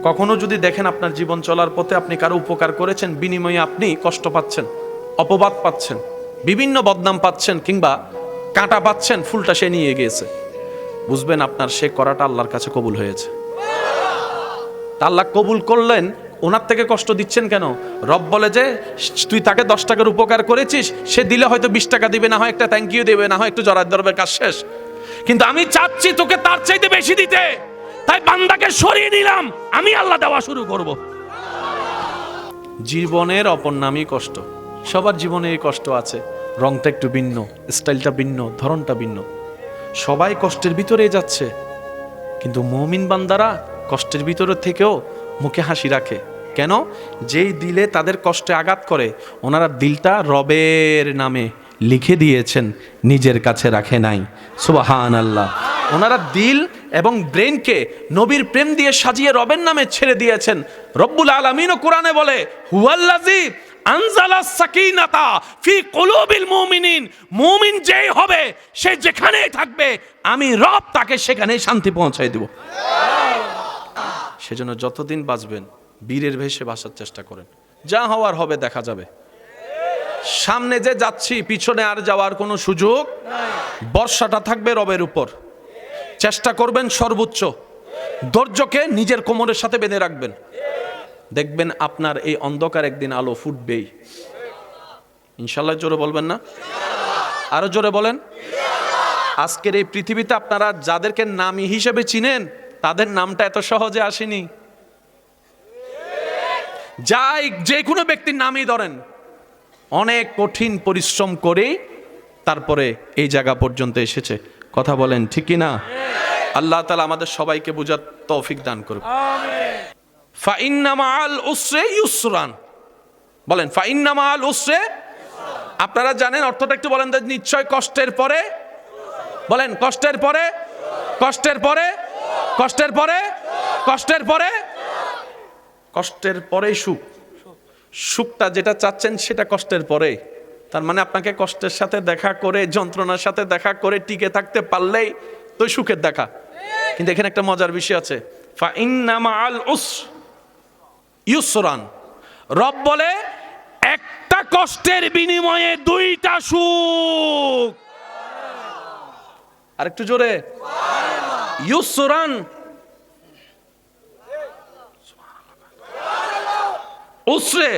কখনো যদি দেখেন আপনার জীবন চলার পথে আপনি কারো উপকার করেছেন, বিনিময়ে আপনি কষ্ট পাচ্ছেন, অপবাদ পাচ্ছেন, বিভিন্ন বদনাম পাচ্ছেন, কিংবা কাঁটা পাচ্ছেন, ফুলটা সে নিয়ে গিয়েছে, বুঝবেন আপনার সে করাটা আল্লাহর কাছে কবুল হয়েছে। আল্লাহ কবুল করলেন, ওনার থেকে কষ্ট দিচ্ছেন কেন? রব বলে যে তুই তাকে 10 টাকার উপকার করেছিস, সে দিলে হয়তো 20 টাকা দিবে, না হয় একটা থ্যাংক ইউ দেবে, না হয় একটু জড়ার দরবে, কাজ শেষ। কিন্তু আমি চাচ্ছি তোকে তার চাইতে বেশি দিতে, তাই বান্দাকে সরিয়ে দিলাম, আমি আল্লাহ দেওয়া শুরু করব। জীবনের অপর নামই কষ্ট। সবার জীবনে এই কষ্ট আছে, রংটা একটু ভিন্ন, স্টাইলটা ভিন্ন, ধরনটা ভিন্ন, সবাই কষ্টের ভিতরে যাচ্ছে। কিন্তু মুমিন বান্দারা কষ্টের ভিতরে থেকেও মুখে হাসি রাখে। কেন? যেই দিলে তাদের কষ্টে আঘাত করে, ওনারা দিলটা রবের নামে লিখে দিয়েছেন, নিজের কাছে রাখে নাই। সুবহানাল্লাহ। ওনারা দিল এবং ব্রেনকে নবীর প্রেম দিয়ে সাজিয়ে রবের নামে ছেড়ে দিয়েছেন। রব্বুল আলামিনও কোরআনে বলে, হুয়াল্লাযী আনজালা সাকিনাতা ফি কুলুবিল মুমিনিন। মুমিন যেই হবে, সে যেখানেই থাকবে, আমি রব তাকে সেখানেই শান্তি পৌঁছায় দেব। সেজন্য যতদিন বাঁচবেন বীরের ভেষে বাঁচার চেষ্টা করেন। যা হওয়ার হবে দেখা যাবে। সামনে যে যাচ্ছি, পিছনে আর যাওয়ার কোনো সুযোগ নাই। বর্ষাটা থাকবে রবের উপর। চেষ্টা করবেন সর্বোচ্চ, ধৈর্যকে নিজের কোমরের সাথে বেঁধে রাখবেন। দেখবেন আপনার এই অন্ধকার একদিন আলো ফুটবেই ইনশাআল্লাহ। জোরে বলবেন না? আরো জোরে বলেন। আজকের এই পৃথিবীতে আপনারা যাদেরকে নামী হিসেবে চিনেন, তাদের নামটা এত সহজে আসেনি। যাই যে কোনো ব্যক্তির নামই ধরেন, অনেক কঠিন পরিশ্রম করে তারপরে এই জায়গা পর্যন্ত এসেছে। কথা বলেন ঠিক কি না? আল্লাহ তাআলা আমাদের সবাইকে বুঝার তৌফিক দান করুন। আমিন। ফাইন্না মাআল উসরে ইউসরান। বলেন ফাইন্না মাআল উসরে। আপনারা জানেন অর্থটা, একটু বলেন। নিশ্চয় কষ্টের পরে, বলেন কষ্টের পরে, কষ্টের পরে, কষ্টের পরে, কষ্টের পরে, কষ্টের পরে সুখ। সুখটা যেটা চাচ্ছেন সেটা কষ্টের পরে। তার মানে আপনাকে কষ্টের সাথে দেখা করে, যন্ত্রণার সাথে দেখা করে টিকে থাকতে পারলেই তো সুখের দেখা। কিন্তু এখানে একটা মজার বিষয় আছে, ফাইন্না মাআল উসর ইউসরান। রব বলে একটা কষ্টের বিনিময়ে 2টা সুখ। আরেকটু জোরে, ইউসরান, উসরে,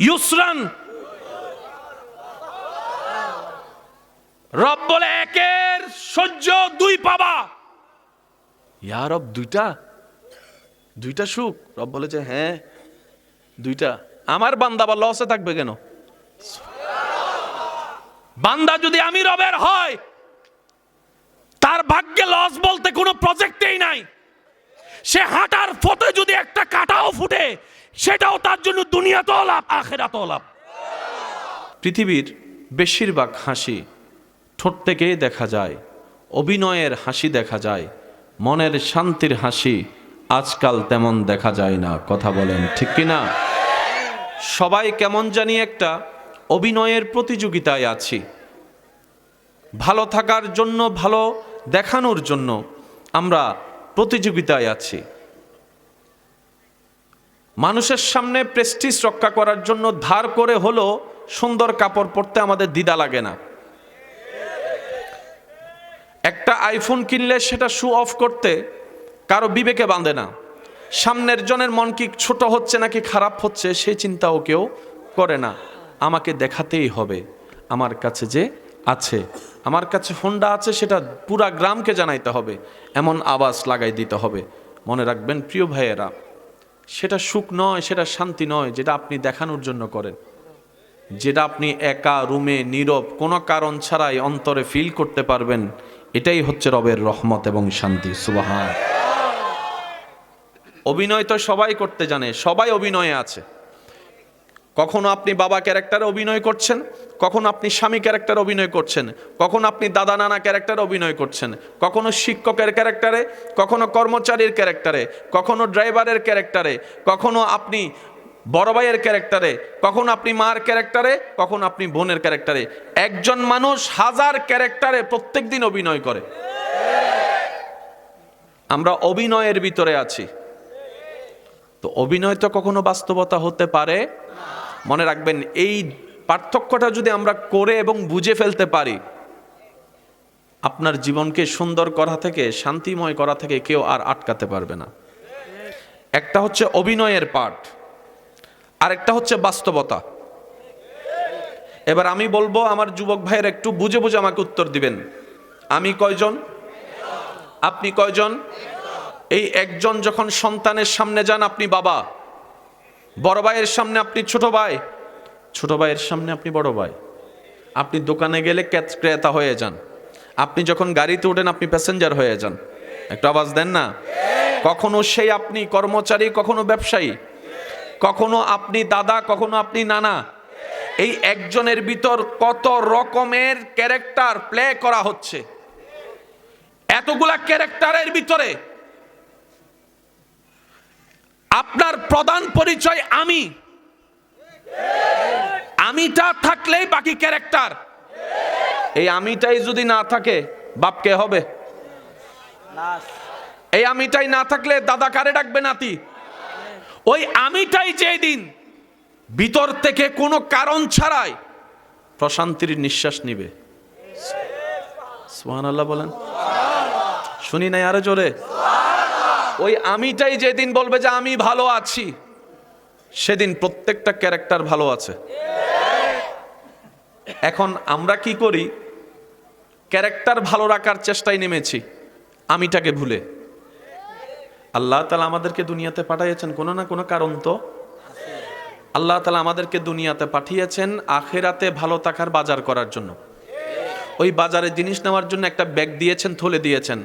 ইউসরান। রব বলে একের সহ্য 2 পাবা। ইয়া রব, 2টা সুখ? রব বলে যে হ্যাঁ 2টা। আমার বান্দা বা লসে থাকবে কেন? বান্দা যদি আমি রবের হয়, তার ভাগ্যে লস বলতে কোনো প্রজেক্টেই নাই। সে হাঁটার পথে যদি একটা কাঁটাও ফুটে, সেটাও তার জন্য দুনিয়াতেও লাভ, আখিরাতেও লাভ। পৃথিবীর বেশিরভাগ হাসি ঠোঁট থেকেই দেখা যায়, অভিনয়ের হাসি দেখা যায়, মনের শান্তির হাসি আজকাল তেমন দেখা যায় না। কথা বলেন ঠিক কি না? সবাই কেমন জানি একটা অভিনয়ের প্রতিযোগিতায় আছি। ভালো থাকার জন্য, ভালো দেখানোর জন্য আমরা প্রতিযোগিতায় আছি। মানুষের সামনে প্রেস্টিজ রক্ষা করার জন্য ধার করে হলো সুন্দর কাপড় পরতে আমাদের দ্বিধা লাগে না। একটা আইফোন কিনলে সেটা শো অফ করতে কারো বিবেকে বাঁধে না। সামনের জনের মন কি ছোট হচ্ছে নাকি খারাপ হচ্ছে সেই চিন্তাও কেউ করে না। আমাকে দেখাতেই হবে আমার কাছে যে আছে, আমার কাছে হোন্ডা আছে, সেটা পুরা গ্রামকে জানাইতে হবে, এমন আওয়াজ লাগাই দিতে হবে। মনে রাখবেন প্রিয় ভাইয়েরা, সেটা সুখ নয়, সেটা শান্তি নয় যেটা আপনি দেখানোর জন্য করেন, যেটা আপনি একা রুমে নীরব কোনো কারণ ছাড়াই অন্তরে ফিল করতে পারবেন। এটাই হচ্ছে রবের রহমত এবং শান্তি। সুবহান। অভিনয় তো সবাই করতে জানে, সবাই অভিনয়ে আছে। কখনো আপনি বাবা ক্যারেক্টারে অভিনয় করছেন, কখনো আপনি স্বামী ক্যারেক্টারে অভিনয় করছেন, কখনো আপনি দাদা নানা ক্যারেক্টারে অভিনয় করছেন, কখনো শিক্ষকের ক্যারেক্টারে, কখনো কর্মচারীর ক্যারেক্টারে, কখনো ড্রাইভারের ক্যারেক্টারে, কখনো আপনি বড় ভাইয়ের ক্যারেক্টারে, কখনো আপনি মার ক্যারেক্টারে, কখনো আপনি বোনের ক্যারেক্টারে। একজন মানুষ 1000 ক্যারেক্টারে প্রত্যেক দিন অভিনয় করে। আমরা অভিনয়ের ভিতরে আছি। তো অভিনয় তো কখনো বাস্তবতা হতে পারে। মনে রাখবেন, এই পার্থক্যটা যদি আমরা করে এবং বুঝে ফেলতে পারি, আপনার জীবনকে সুন্দর করা থেকে, শান্তিময় করা থেকে কেউ আর আটকাতে পারবে না। একটা হচ্ছে অভিনয়ের পার্ট, আরেকটা হচ্ছে বাস্তবতা। এবার আমি বলবো, আমার যুবক ভাইয়ের একটু বুঝে বুঝে আমাকে উত্তর দিবেন। আমি কয়জন? আপনি কয়জন? এই একজন যখন সন্তানের সামনে যান আপনি বাবা, বড় ভাইয়ের সামনে আপনি ছোট ভাই, ছোট ভাইয়ের সামনে আপনি বড় ভাই, আপনি দোকানে গেলে ক্রেতা হয়ে যান, আপনি যখন গাড়িতে ওঠেন আপনি প্যাসেঞ্জার হয়ে যান। একটু আওয়াজ দেন না। কখনো সেই আপনি কর্মচারী, কখনো ব্যবসায়ী, কখনো আপনি দাদা, কখনো আপনি নানা। এই একজনের ভিতর কত রকমের ক্যারেক্টার প্লে করা হচ্ছে। এতগুলা ক্যারেক্টারের ভিতরে আপনার প্রধান পরিচয় আমি, আমিটা থাকলেই বাকি ক্যারেক্টার। এই আমিটাই যদি না থাকে বাপ কে হবে? এই আমিটাই না থাকলে দাদা কারে ডাকবে নাতি? ওই আমিটাই যেদিন ভিতর থেকে কোনো কারণ ছাড়াই প্রশান্তির নিঃশ্বাস নিবে, সুবহানাল্লাহ বলেন, শুনি নাই আরো জোরে। ওই আমিটাই যেদিন বলবে যে আমি ভালো আছি, সেদিন প্রত্যেকটা ক্যারেক্টার ভালো আছে। এখন আমরা কি করি? ক্যারেক্টার ভালো রাখার চেষ্টায় নেমেছি, আমিটাকে ভুলে। আল্লাহ তাআলা আমাদেরকে দুনিয়াতে পাঠিয়েছেন কোনো না কোনো কারণ তো। আল্লাহ তাআলা আমাদেরকে দুনিয়াতে পাঠিয়েছেন আখিরাতে ভালো থাকার বাজার করার জন্য। ওই বাজারে জিনিস নেওয়ার জন্য একটা ব্যাগ দিয়েছেন, থলে দিয়েছেন।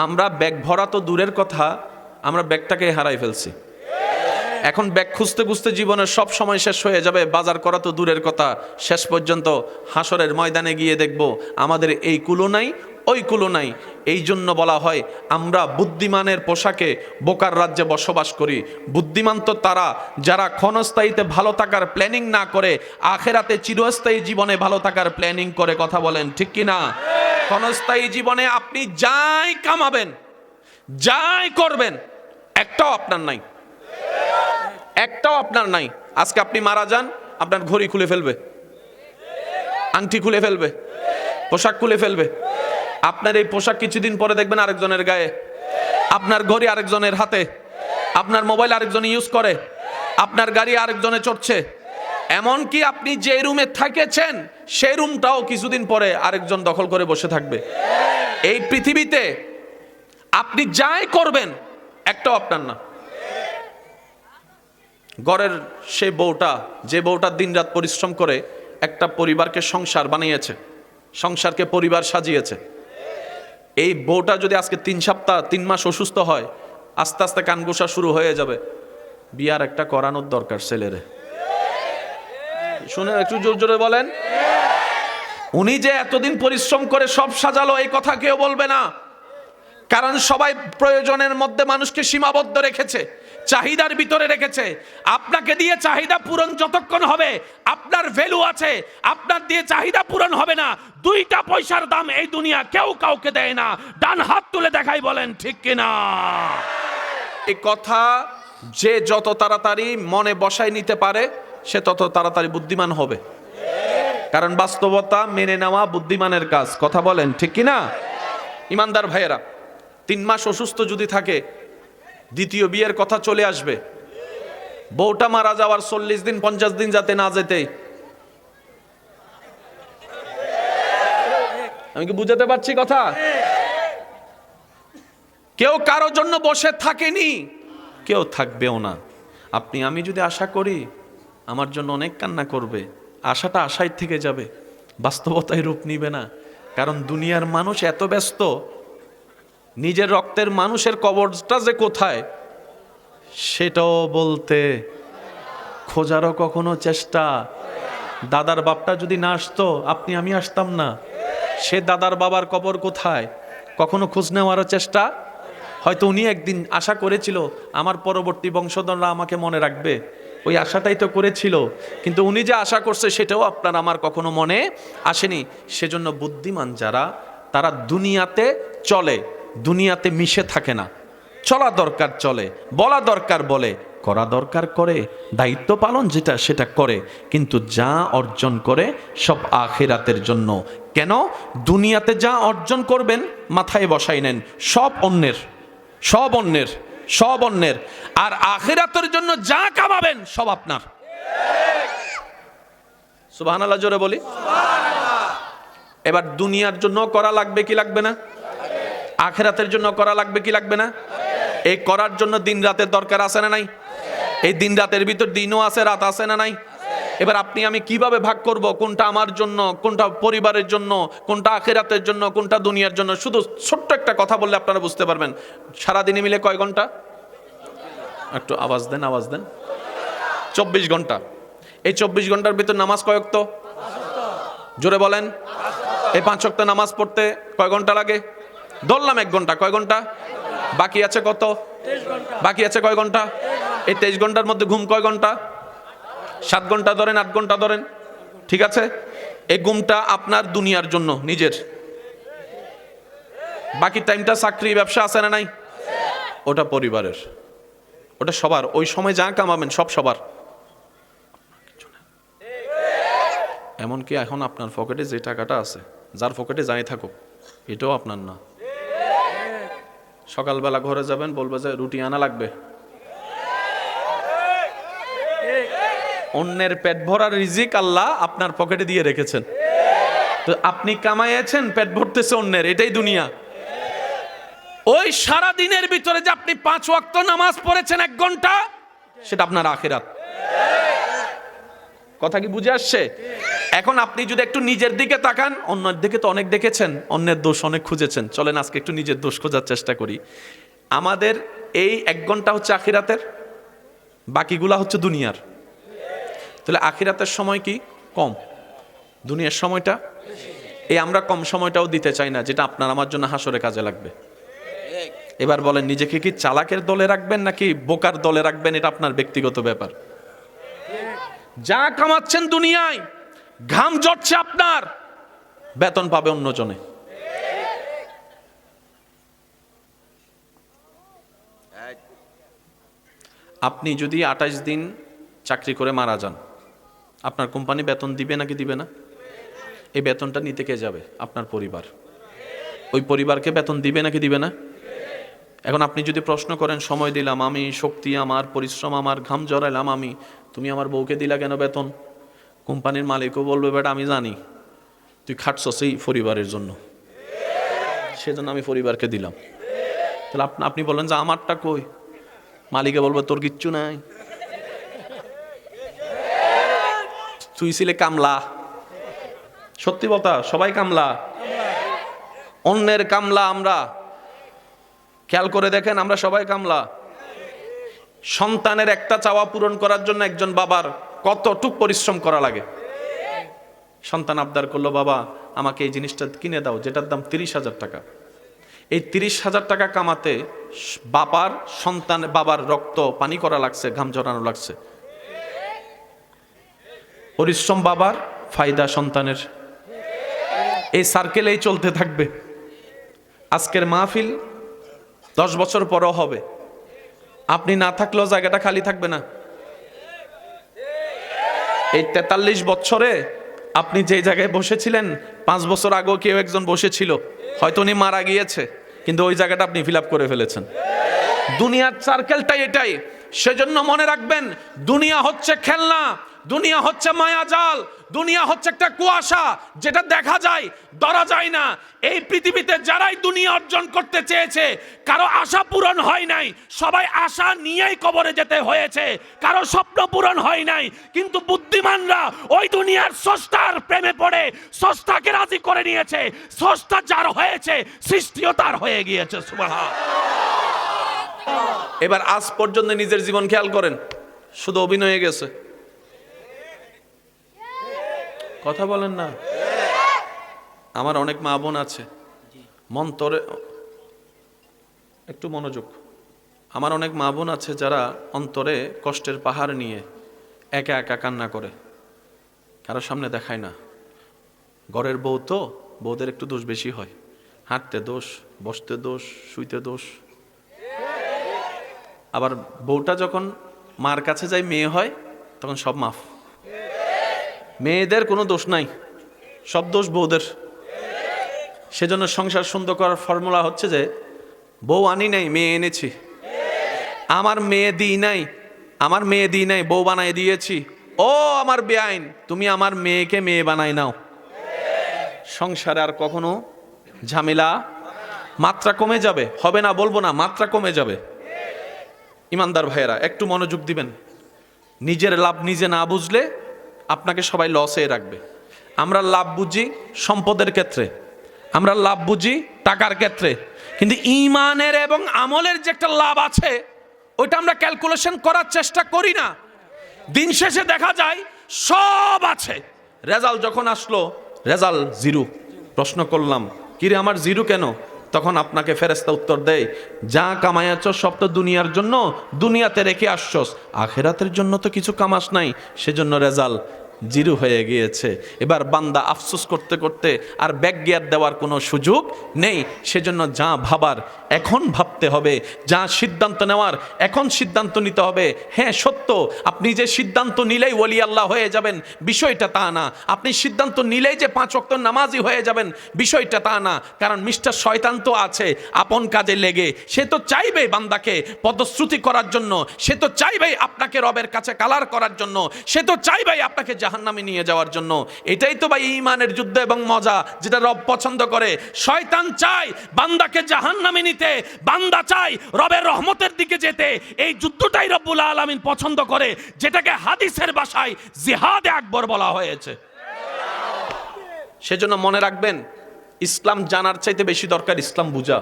আমরা ব্যাগ ভরা তো দূরের কথা, আমরা ব্যাগটাকে হারাই ফেলছি। এখন ব্যাগ খুঁজতে খুঁজতে জীবনের সব সময় শেষ হয়ে যাবে, বাজার করা তো দূরের কথা, শেষ পর্যন্ত হাসরের ময়দানে গিয়ে দেখব আমাদের এই কুলো নাই, ওই কুলো নাই। এই জন্য বলা হয় আমরা বুদ্ধিমানের পোশাকে বোকার রাজ্যে বসবাস করি। বুদ্ধিমান তো তারা যারা ক্ষণস্থায়ীতে ভালো থাকার প্ল্যানিং না করে আখেরাতে চিরস্থায়ী জীবনে ভালো থাকার প্ল্যানিং করে। কথা বলেন ঠিক কি না? ক্ষণস্থায়ী জীবনে আপনি যাই কামাবেন, যাই করবেন, একটাও আপনার নাই, একটাও আপনার নাই। আজকে আপনি মারা যান, আপনার ঘড়ি খুলে ফেলবে, আংটি খুলে ফেলবে, পোশাক খুলে ফেলবে। আপনার এই পোশাক কিছুদিন পরে দেখবেন আরেকজনের গায়ে, আপনার ঘড়ি আরেকজনের হাতে, আপনার মোবাইল আরেকজন ইউজ করে, আপনার গাড়ি আরেকজনে চড়ছে। এমনকি আপনি যে রুমে থাকেছেন সেই রুমটাও কিছুদিন পরে আরেকজন দখল করে বসে থাকবে। এই পৃথিবীতে আপনি যাই করবেন একটাও আপনার না। ঘরের সেই বউটা, যে বউটা দিনরাত পরিশ্রম করে একটা পরিবারকে সংসার বানিয়েছে, সংসারকে পরিবার সাজিয়েছে, এই বউটা যদি আজকে 3 সপ্তাহ 3 মাস অসুস্থ হয়, আস্তে আস্তে কানঘোষা শুরু হয়ে যাবে। বিয়ার একটা করানোর দরকার ছেলেরে। শুনে একটু জোর জোরে বলেন। উনি যে এতদিন পরিশ্রম করে সব সাজালো, এই কথা কেউ বলবে না। কারণ সবাই প্রয়োজনের মধ্যে মানুষকে সীমাবদ্ধ রেখেছে, চাহিদার ভিতরে রেখেছে। আপনাকে দিয়ে চাহিদা পূরণ যতক্ষণ হবে আপনার ভ্যালু আছে, আপনার দিয়ে চাহিদা পূরণ হবে না। 2টা পয়সার দাম এই দুনিয়া কেউ কাউকে দেয় না। ডান হাত তুলে দেখাই বলেন ঠিক কিনা? এই কথা যে যত তাড়াতাড়ি মনে বসায় নিতে পারে সে তত তাড়াতাড়ি বুদ্ধিমান হবে। কারণ বাস্তবতা মেনে নেওয়া বুদ্ধিমানের কাজ। কথা বলেন ঠিক কিনা? ইমানদার ভাইয়েরা, 3 মাস অসুস্থ যদি থাকে, দ্বিতীয় বিয়ের কথা চলে আসবে। বউটা মারা যাওয়ার 40 দিন 50 দিন যাতে না যেতে। আমি কি বুঝাতে পারছি কথা? কেউ কারোর জন্য বসে থাকেনি, কেউ থাকবেও না। আপনি আমি যদি আশা করি আমার জন্য অনেক কান্না করবে, আশাটা আশায় থেকে যাবে, বাস্তবতায় রূপ নিবে না। কারণ দুনিয়ার মানুষ এত ব্যস্ত, নিজের রক্তের মানুষের কবরটা যে কোথায় সেটাও বলতে, খোঁজারও কখনো চেষ্টা। দাদার বাপটা যদি না আসতো আপনি আমি আসতাম না। সে দাদার বাবার কবর কোথায় কখনো খোঁজ নেওয়ারও চেষ্টা। হয়তো উনি একদিন আশা করেছিল আমার পরবর্তী বংশধররা আমাকে মনে রাখবে, ওই আশাটাই তো করেছিল, কিন্তু উনি যে আশা করছে সেটাও আপনার আমার কখনো মনে আসেনি। সেজন্য বুদ্ধিমান যারা, তারা দুনিয়াতে চলে, দুনিয়াতে মিশে থাকে না। চলা দরকার চলে, বলা দরকার বলে, করা দরকার করে, দায়িত্ব পালন যেটা সেটা করে, কিন্তু যা অর্জন করে সব আখিরাতের জন্য। কেন? দুনিয়াতে যা অর্জন করবেন মাথায় বসাই নেন, সব অন্যের, সব অন্যের, সব অন্যের। আর আখিরাতের জন্য যা কামাবেন সব আপনার। সুবহানাল্লাহ জোরে বলি। এবার দুনিয়ার জন্য করা লাগবে কি লাগবে না? আখিরাতের জন্য করা লাগবে কি লাগবে না? এই করার জন্য দিন রাতের দরকার আছে না নাই? এই দিন রাতের ভিতর দিনও আছে, রাত আছে না নাই? এবার আপনি আমি কিভাবে ভাগ করব কোনটা আমার জন্য, কোনটা পরিবারের জন্য, কোনটা আখিরাতের জন্য, কোনটা দুনিয়ার জন্য? শুধু ছোট্ট একটা কথা বললে আপনারা বুঝতে পারবেন। সারাদিনে মিলে কয় ঘন্টা? একটু আওয়াজ দেন, আওয়াজ দেন। 24 ঘন্টা। এই 24 ঘন্টার ভিতর নামাজ কয় ওয়াক্ত? জোরে বলেন। এই 5 ওয়াক্ত নামাজ পড়তে কয় ঘন্টা লাগে? ধরলাম 1 ঘন্টা। কয় ঘন্টা বাকি আছে? কত বাকি আছে? কয় ঘন্টা? এই 23 ঘন্টার মধ্যে ঘুম কয় ঘন্টা? 7 ঘন্টা ধরেন, 8 ঘন্টা ধরেন, ঠিক আছে? এই ঘুমটা আপনার দুনিয়ার জন্য নিজের, বাকি টাইমটা চাকরি ব্যবসা আছে না নাই? ওটা পরিবারের, ওটা সবার। ওই সময় যা কামাবেন সব সবার। এমনকি এখন আপনার পকেটে যে টাকাটা আছে, যার পকেটে যাই থাকুক, এটাও আপনার না। সকালবেলা ঘরে যাবেন, বলবে যে রুটি আনা লাগবে। অন্যের পেট ভরার রিজিক আল্লাহ আপনার পকেটে দিয়ে রেখেছেন, তো আপনি কামাইয়েছেন, পেট ভরতেছে অন্যের, এটাই দুনিয়া। ওই সারা দিনের ভিতরে যে আপনি 5 ওয়াক্ত নামাজ পড়েছেন 1 ঘন্টা, সেটা আপনার আখিরাত। কথা কি বুঝে আসছে? এখন আপনি যদি একটু নিজের দিকে তাকান, অন্যের দিকে তো অনেক দেখেছেন, অন্যের দোষ অনেক খুঁজেছেন, চলেন আজকে একটু নিজের দোষ খোঁজার চেষ্টা করি। আমাদের এই 1 ঘন্টা হচ্ছে আখিরাতের, বাকিগুলা হচ্ছে দুনিয়ার। তাহলে আখিরাতের সময় কি কম, দুনিয়ার সময়টা? এই আমরা কম সময়টাও দিতে চাই না, যেটা আপনার আমার জন্য হাসরে কাজে লাগবে। এবার বলেন, নিজেকে কি চালাকের দলে রাখবেন নাকি বোকার দলে রাখবেন? এটা আপনার ব্যক্তিগত ব্যাপার। যা কামাচ্ছেন দুনিয়ায়, ঘাম ঝরছে আপনার, বেতন পাবে অন্যজনে। আপনি যদি 28 দিন চাকরি করে মারা যান, আপনার কোম্পানি বেতন দিবে নাকি দিবে না? এই বেতনটা নিতে কে যাবে? আপনার পরিবার। ওই পরিবারকে বেতন দিবে নাকি দিবে না? এখন আপনি যদি প্রশ্ন করেন, সময় দিলাম আমি, শক্তি আমার, পরিশ্রম আমার, ঘাম জড়াইলাম আমি, তুমি আমার বউকে দিলা কেন বেতন? কোম্পানির মালিকও বলবে, বেটা আমি জানি তুই খাটছস এই পরিবারের জন্য, সেজন্য আমি পরিবারকে দিলাম। তাহলে আপনি বলেন যে আমারটা কই? মালিকে বলবে তোর কিচ্ছু নাই, তুই ছিলে কামলা। সত্যি কথা, সবাই কামলা, অন্যের কামলা আমরা। খেয়াল করে দেখেন, আমরা সবাই কামলা। সন্তানের একটা চাওয়া পূরণ করার জন্য একজন বাবার কতটুক পরিশ্রম করা লাগে। সন্তান আবদার করলো, বাবা আমাকে এই জিনিসটা কিনে দাও, যেটার দাম 30,000 টাকা। এই 30,000 টাকা কামাতে বাবার রক্ত পানি করা লাগছে, ঘাম ঝরানো লাগছে। পরিশ্রম বাবার, ফায়দা সন্তানের। এই সার্কেলেই চলতে থাকবে। আজকের মাহফিল 10 বছর পরও হবে, আপনি না থাকলেও জায়গাটা খালি থাকবে না। এই 43 বছরে আপনি যে জায়গায় বসেছিলেন, 5 বছর আগেও কেউ একজন বসেছিল, হয়তো উনি মারা গিয়েছে, কিন্তু ওই জায়গাটা আপনি ফিল আপ করে ফেলেছেন। দুনিয়ার সার্কেলটাই এটাই। সেজন্য মনে রাখবেন, দুনিয়া হচ্ছে খেলনা, দুনিয়া হচ্ছে মায়াজাল, দুনিয়া হচ্ছে একটা কুয়াশা, যেটা দেখা যায় ধরা যায় না। এই পৃথিবীতে যারাই দুনিয়া অর্জন করতে চেয়েছে, কারো আশা পূরণ হয় নাই, সবাই আশা নিয়েই কবরে যেতে হয়েছে, কারো স্বপ্ন পূরণ হয় নাই। কিন্তু বুদ্ধিমানরা ওই দুনিয়ার স্রষ্টার প্রেমে পড়ে স্রষ্টাকে রাজি করে নিয়েছে। স্রষ্টা যার হয়েছে, সৃষ্টিও তার হয়ে গিয়েছে। সুবহানাল্লাহ। এবার আজ পর্যন্ত নিজের জীবন খেয়াল করেন, শুধু অভিনয়ে গেছে। কথা বলেন না। আমার অনেক মা বোন আছে, মন্তরে একটু মনোযোগ। আমার অনেক মা বোন আছে যারা অন্তরে কষ্টের পাহাড় নিয়ে একা একা কান্না করে, কারো সামনে দেখায় না। ঘরের বউ তো, বউদের একটু দোষ বেশি হয়, হাঁটতে দোষ, বসতে দোষ, শুইতে দোষ। আবার বউটা যখন মার কাছে যায় মেয়ে হয় তখন সব মাফ। মেয়েদের কোনো দোষ নাই, সব দোষ বউদের। সেজন্য সংসার সুন্দর করার ফর্মুলা হচ্ছে যে বউ আনি নাই, মেয়ে এনেছি। আমার মেয়ে দিই নাই, বউ বানাই দিয়েছি। ও আমার বেআইন, তুমি আমার মেয়েকে মেয়ে বানাই নাও। সংসারে আর কখনো ঝামেলা, মাত্রা কমে যাবে, হবে না বলবো না, মাত্রা কমে যাবে। ইমানদার ভাইয়েরা একটু মনোযোগ দিবেন। নিজের লাভ নিজে না বুঝলে আপনাকে সবাই লসে রাখবে। আমরা লাভ বুঝি সম্পদের ক্ষেত্রে, আমরা লাভ বুঝি টাকার ক্ষেত্রে, কিন্তু ঈমানের এবং আমলের যে একটা লাভ আছে ওইটা আমরা ক্যালকুলেশন করার চেষ্টা করি না। দিন শেষে দেখা যায় সব আছে, রেজাল্ট যখন আসলো রেজাল্ট জিরো। প্রশ্ন করলাম কিরে আমার জিরো কেন? তখন আপনাকে ফেরেশতা উত্তর দেয়, যা কামাইয়াছ সব তো দুনিয়ার জন্য, দুনিয়াতে রেখে আসছস, আখেরাতের জন্য তো কিছু কামাস নাই, সেজন্য রেজাল্ট জিরো হয়ে গিয়েছে। এবার বান্দা আফসোস করতে করতে আর ব্যাক গিয়ার দেওয়ার কোনো সুযোগ নেই। সেজন্য যা ভাবার এখন ভাবতে হবে, যা সিদ্ধান্ত নেওয়ার এখন সিদ্ধান্ত নিতে হবে। হ্যাঁ সত্য, আপনি যে সিদ্ধান্ত নিলেই ওলি আল্লাহ হয়ে যাবেন বিষয়টা তা না। আপনি সিদ্ধান্ত নিলেই যে 5 ওয়াক্ত নামাজি হয়ে যাবেন বিষয়টা তা না। কারণ মিস্টার শয়তান তো আছে আপন কাজে লেগে, সে তো চাইবে বান্দাকে পদশ্রুতি করার জন্য, সে তো চাইবে আপনাকে রবের কাছে কালার করার জন্য, সে তো চাইবে আপনাকে জাহান্নামে নিয়ে যাওয়ার জন্য। এটাই তো ভাই ঈমানের যুদ্ধ এবং মজা, যেটা রব পছন্দ করে। শয়তান চায় বান্দাকে জাহান্নামে নিতে, বান্দা চায় রবের রহমতের দিকে যেতে। এই যুদ্ধটাই রব্বুল আলামিন পছন্দ করে, যেটাকে হাদিসের ভাষায় জিহাদে আকবর বলা হয়েছে। সেজন্য মনে রাখবেন, ইসলাম জানার চাইতে বেশি দরকার ইসলাম বুঝা।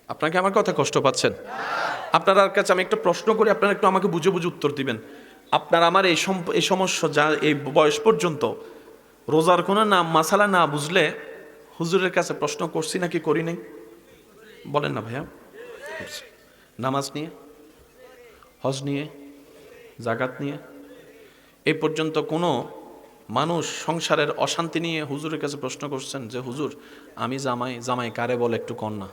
আপনাকে আমার কথা কষ্ট পাচ্ছেন? আপনার কাছে আমি একটা প্রশ্ন করি, আপনারা একটু আমাকে বুঝে বুঝে উত্তর দিবেন। আপনার আমার এই সমস্যা, যা এই বয়স পর্যন্ত রোজার কোনো নাম মাসালা না বুঝলে হুজুরের কাছে প্রশ্ন করছি নাকি করি নাই? বলেন না ভাইয়া। নামাজ নিয়ে, হজ নিয়ে, জাকাত নিয়ে, এই পর্যন্ত কোনো মানুষ সংসারের অশান্তি নিয়ে হুজুরের কাছে প্রশ্ন করছেন যে হুজুর আমি জামাই কারে বলে একটু কন না?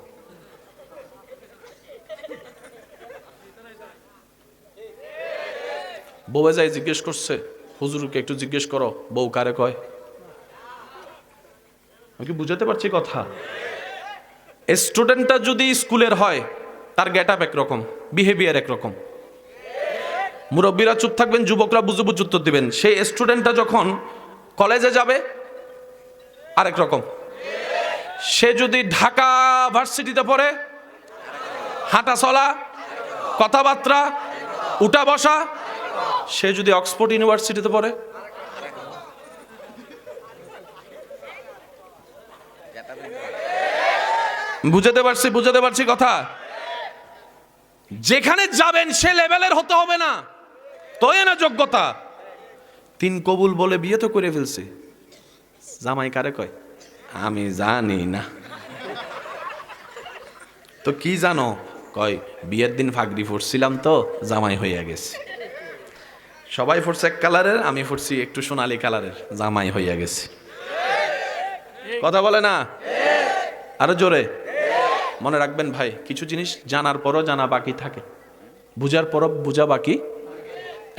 বউয়ে যাই জিজ্ঞেস করছে হুজুরকে একটু জিজ্ঞেস করো বউ কারে কয়। আমি কি বুঝাতে পারছি কথা? স্টুডেন্টটা যদি স্কুলের হয় তার গেট আপ একরকম, বিহেভিয়ার একরকম। মুরব্বীরা চুপ থাকবেন, যুবকরা বুঝে বুঝে উত্তর দিবেন। সেই স্টুডেন্টটা যখন কলেজে যাবে আরেক রকম। সে যদি ঢাকা ভার্সিটিতে পড়ে, হাঁটা চলা, কথাবার্তা, উঠা বসা। সে যদি অক্সফোর্ড ইউনিভার্সিটিতে পড়ে, বুঝাতে পারছি কথা? যেখানে যাবেন সে লেভেলের হতে হবে না, তোই না যোগ্যতা। 3 কবুল বলে বিয়ে তো করে ফেলছে, জামাই কারে কয়? আমি জানি না। তো কি জানো? কয় বিয়ের দিন ফাগড়ি ফুটছিলাম তো জামাই হইয়া গেছে। সবাই ফুটছে এক কালারের, আমি ফুটছি একটু সোনালী কালারের, জামাই হইয়া গেছে। কথা বলে না? আরো জোরে। মনে রাখবেন ভাই, কিছু জিনিস জানার পরও জানা বাকি থাকে, বুঝার পরও বুঝা বাকি।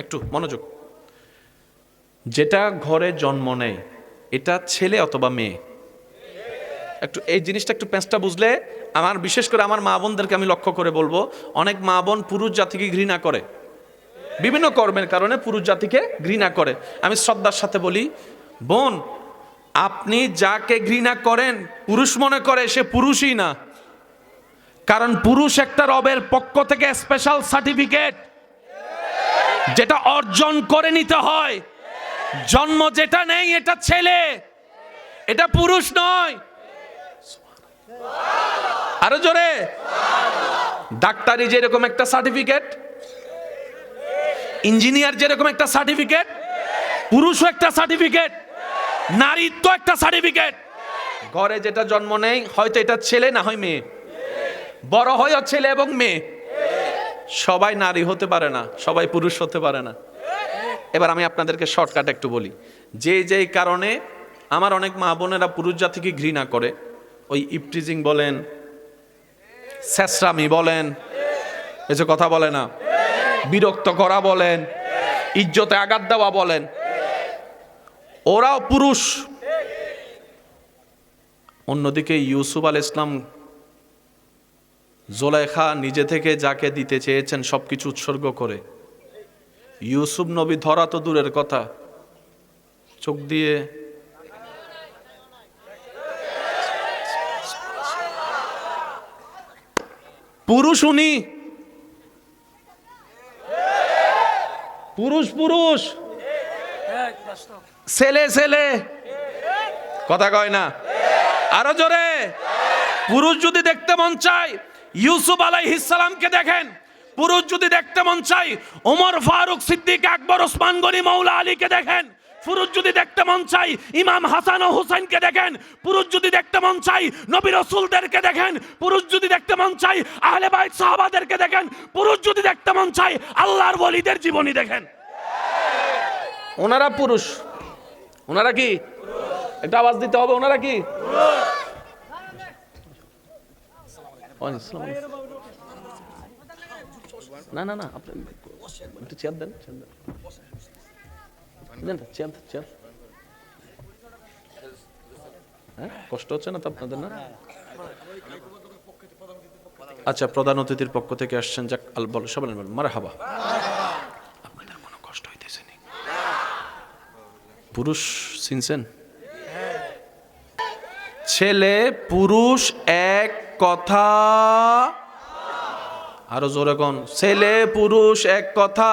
একটু মনোযোগ। যেটা ঘরে জন্ম নেয় এটা ছেলে অথবা মেয়ে, একটু এই জিনিসটা একটু প্যাঁচটা বুঝলে, আমার বিশেষ করে আমার মা বোনদেরকে আমি লক্ষ্য করে বলবো, অনেক মা বোন পুরুষ জাতিকে ঘৃণা করে, বিভিন্ন কর্মের কারণে পুরুষ জাতিকে ঘৃণা করে। আমি শ্রদ্ধার সাথে বলি, বোন আপনি যাকে ঘৃণা করেন পুরুষ মনে করে সে পুরুষই না। কারণ পুরুষ একটা রবের পক্ষ থেকে স্পেশাল সার্টিফিকেট, যেটা অর্জন করে নিতে হয়। জন্ম যেটা নেই এটা ছেলে, এটা পুরুষ নয়। আরো জোরে। ডাক্তারি যেরকম একটা সার্টিফিকেট, ইঞ্জিনিয়ার যেরকম একটা সার্টিফিকেট, পুরুষও একটা সার্টিফিকেট, নারীত্ব একটা সার্টিফিকেট। ঘরে যেটা জন্ম নেই হয়তো এটা ছেলে না হয় মেয়ে, বড় হয় ছেলে এবং মেয়ে। সবাই নারী হতে পারে না, সবাই পুরুষ হতে পারে না। এবার আমি আপনাদেরকে শর্টকাট একটু বলি, যেই কারণে আমার অনেক মা বোনেরা পুরুষ জাতিকে ঘৃণা করে, ওই ইপটিজিং বলেন, ছেঁচড়ামি বলেন, এই যে কথা বলে না, বিরক্ত করা বলেন, ইজ্জতে আঘাত দেওয়া বলেন, ওরাও পুরুষ। অন্যদিকে ইউসুফ আলাইহিস সালাম জুলাইখা নিজে থেকে যাকে দিতে চেয়েছেন সবকিছু উৎসর্গ করে, ইউসুফ নবী ধরা তো দূরের কথা, চোখ দিয়ে পুরুষ, উনি পুরুষ পুরুষ, ছেলে ছেলে, কথা কয় না, আরো জোরে। পুরুষ যদি দেখতে মন চায় ইউসুফ আলাইহিস সালামকে দেখেন, পুরুষ যদি দেখতে মন চায় ওমর ফারুক সিদ্দিক আকবর ওসমান গনি মৌলা আলীকে দেখেন, পুরুষ যদি দেখতে মন চাই ইমাম হাসান ও হুসাইনকে দেখেন, পুরুষ যদি দেখতে মন চাই নবী রাসূলদেরকে দেখেন, পুরুষ যদি দেখতে মন চাই আহলে বাইত সাহাবাদেরকে দেখেন, পুরুষ যদি দেখতে মন চাই আল্লাহর ওলিদের জীবনী দেখেন। ওনারা পুরুষ, ওনারা কি, একটা আওয়াজ দিতে হবে, ওনারা কি? না না না, আপনি একটু চেয়ার দেন, কষ্ট হচ্ছে না তো আপনাদের? না, আচ্ছা, প্রধান অতিথির পক্ষ থেকে আসছেন, যাক বল সবাই মারহাবা। আপনাদের কোনো কষ্ট হইতেছে নি? পুরুষ চিনছেন? ছেলে পুরুষ এক কথা, আরো জোরে কোন, ছেলে পুরুষ এক কথা।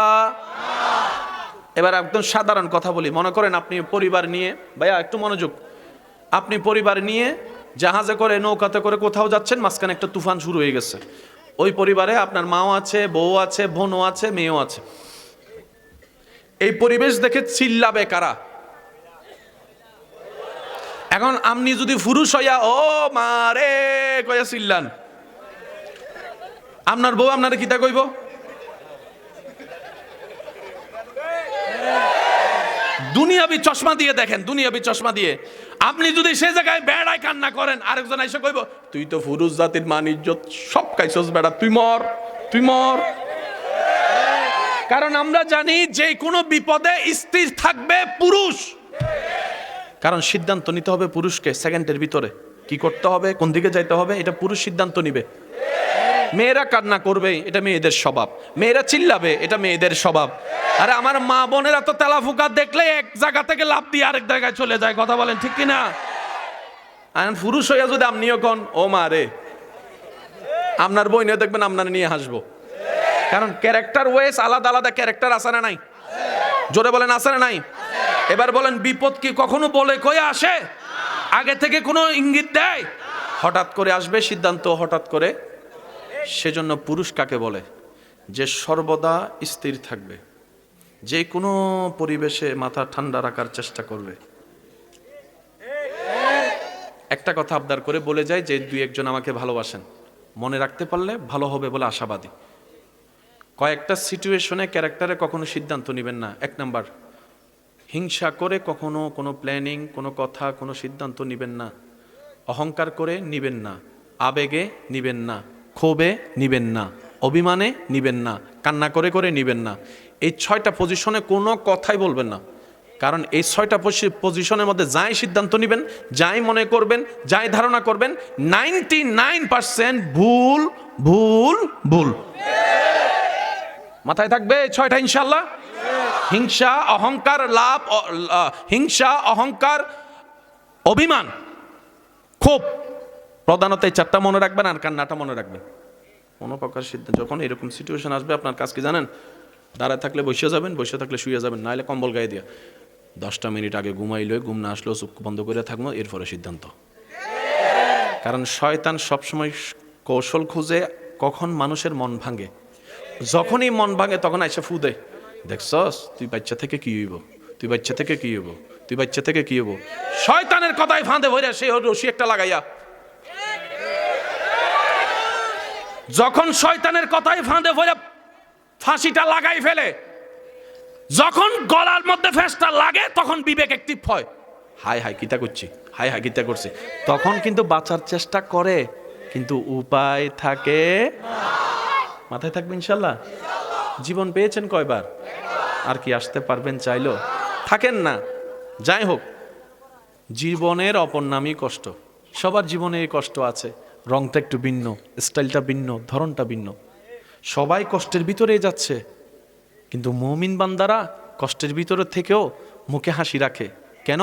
এবার একদম সাধারণ কথা বলি, মনে করেন আপনি পরিবার নিয়ে, ভাইয়া একটু মনোযোগ, আপনি পরিবার নিয়ে জাহাজে করে নৌকাতে করে কোথাও যাচ্ছেন, মাঝখানে একটা তুফান শুরু হয়ে গেছে, ওই পরিবারে আপনার মাও আছে, বউ আছে, বোনও আছে, মেয়েও আছে। এই পরিবেশ দেখে চিল্লাবে কারা? এখন আপনি যদি পুরুষ হইয়া ও মারে কইয়া চিল্লান, আপনার বউ আপনারে কিতা কইব? দুনিয়াবি চশমা দিয়ে দেখেন, দুনিয়াবি চশমা দিয়ে আপনি যদি সে জায়গায় বেড়ায় কান্না করেন, আরেকজন এসে কইব তুই তো পুরুষ জাতির মান ইজ্জত সব খাইছস বেড়া, তুই মর, তুই মর। কারণ আমরা জানি যে কোনো বিপদে স্থির থাকবে পুরুষ, কারণ সিদ্ধান্ত নিতে হবে পুরুষকে, সেকেন্ডের ভিতরে কি করতে হবে, কোন দিকে যাইতে হবে, এটা পুরুষ সিদ্ধান্ত নিবে। মেয়েরা কান্না করবে, এটা মেয়েদের স্বভাব, মেয়েরা চিল্লাবে, এটা মেয়েদের স্বভাব। আরে আমার মা বোনেরা তো তেলাফুকা দেখলে এক জায়গা থেকে লাফ দিয়ে আরেক জায়গায় চলে যায়, কথা বলেন ঠিক কিনা? আর পুরুষ হইয়া যদি আপনিও কোন ও মা রে, আপনার বই নিয়ে দেখবেন আপনার নিয়ে হাসবো, কারণ ক্যারেক্টার ওয়েস আলাদা আলাদা ক্যারেক্টার আছে না নাই? জোরে বলেন আছে না নাই? এবার বলেন বিপদ কি কখনো বলে কয়ে আসে? আগে থেকে কোনো ইঙ্গিত দেয়? হঠাৎ করে আসবে সিদ্ধান্ত, হঠাৎ করে। সেজন্য পুরুষ কাকে বলে? যে সর্বদা স্থির থাকবে, যে কোনো পরিবেশে মাথা ঠান্ডা রাখার চেষ্টা করবে। একটা কথা আবদার করে বলে যায় যে দুই একজন আমাকে ভালোবাসেন, মনে রাখতে পারলে ভালো হবে বলে আশাবাদী। কয়েকটা সিচুয়েশনে ক্যারেক্টারে কখনো সিদ্ধান্ত নেবেন না। এক নাম্বার, হিংসা করে কখনো কোনো প্ল্যানিং, কোনো কথা, কোনো সিদ্ধান্ত নেবেন না। অহংকার করে নিবেন না, আবেগে নিবেন না, ক্ষোভে নিবেন না, অভিমানে নিবেন না, কান্না করে করে নিবেন না। এই 6টা পজিশনে কোনো কথাই বলবেন না, কারণ এই 6টা পজিশনের মধ্যে যাই সিদ্ধান্ত নেবেন, যাই মনে করবেন, যাই ধারণা করবেন, 99% ভুল ভুল ভুল। মাথায় থাকবে 6টা ইনশাল্লাহ। হিংসা, অহংকার, লাভ, হিংসা, অহংকার, অভিমান, ক্ষোভ, প্রধানত এই 4টা মনে রাখবেন, আর কান্নাটা মনে রাখবেন। কোনো প্রকার সিদ্ধান্ত যখন এরকম সিচুয়েশন আসবে, আপনার কাজ কি জানেন? দাঁড়ায় থাকলে বসে যাবেন, বসে থাকলে শুয়ে যাবেন, নাহলে কম্বল গায়ে দিয়া 10টা মিনিট আগে ঘুমাইলে, ঘুম না আসলেও চোখ বন্ধ করে থাকবো, এরপরে সিদ্ধান্ত। কারণ শয়তান সবসময় কৌশল খুঁজে কখন মানুষের মন ভাঙে। যখনই মন ভাঙে তখন এসে ফু দেয়, দেখছস তুই বাচ্চা থেকে কি হইব, তুই বাচ্চা থেকে কি হইব, তুই বাচ্চা থেকে কি হইব। শয়তানের কথাই ফাঁদে ভরে সে রশি একটা লাগাইয়া, যখন শয়তানের কথাই ফাঁদে ভরে ফাঁসিটা লাগাই ফেলে, যখন গলার মধ্যে ফেসটা লাগে, তখন বিবেক অ্যাক্টিভ হয়, হায় হায় কিতা করছি, হায় হায় কিতা করছি, তখন কিন্তু বাঁচার চেষ্টা করে, কিন্তু উপায় থাকে। মাথায় থাকবে ইনশাল্লাহ। জীবন পেয়েছেন কয়বার? আর কি আসতে পারবেন চাইলো? থাকেন না। যাই হোক, জীবনের অপর নামই কষ্ট। সবার জীবনে এই কষ্ট আছে, রংটা একটু ভিন্ন, স্টাইলটা ভিন্ন, ধরনটা ভিন্ন। সবাই কষ্টের ভিতরে যাচ্ছে, কিন্তু মুমিন বান্দারা কষ্টের ভিতরে থেকেও মুখে হাসি রাখে। কেন?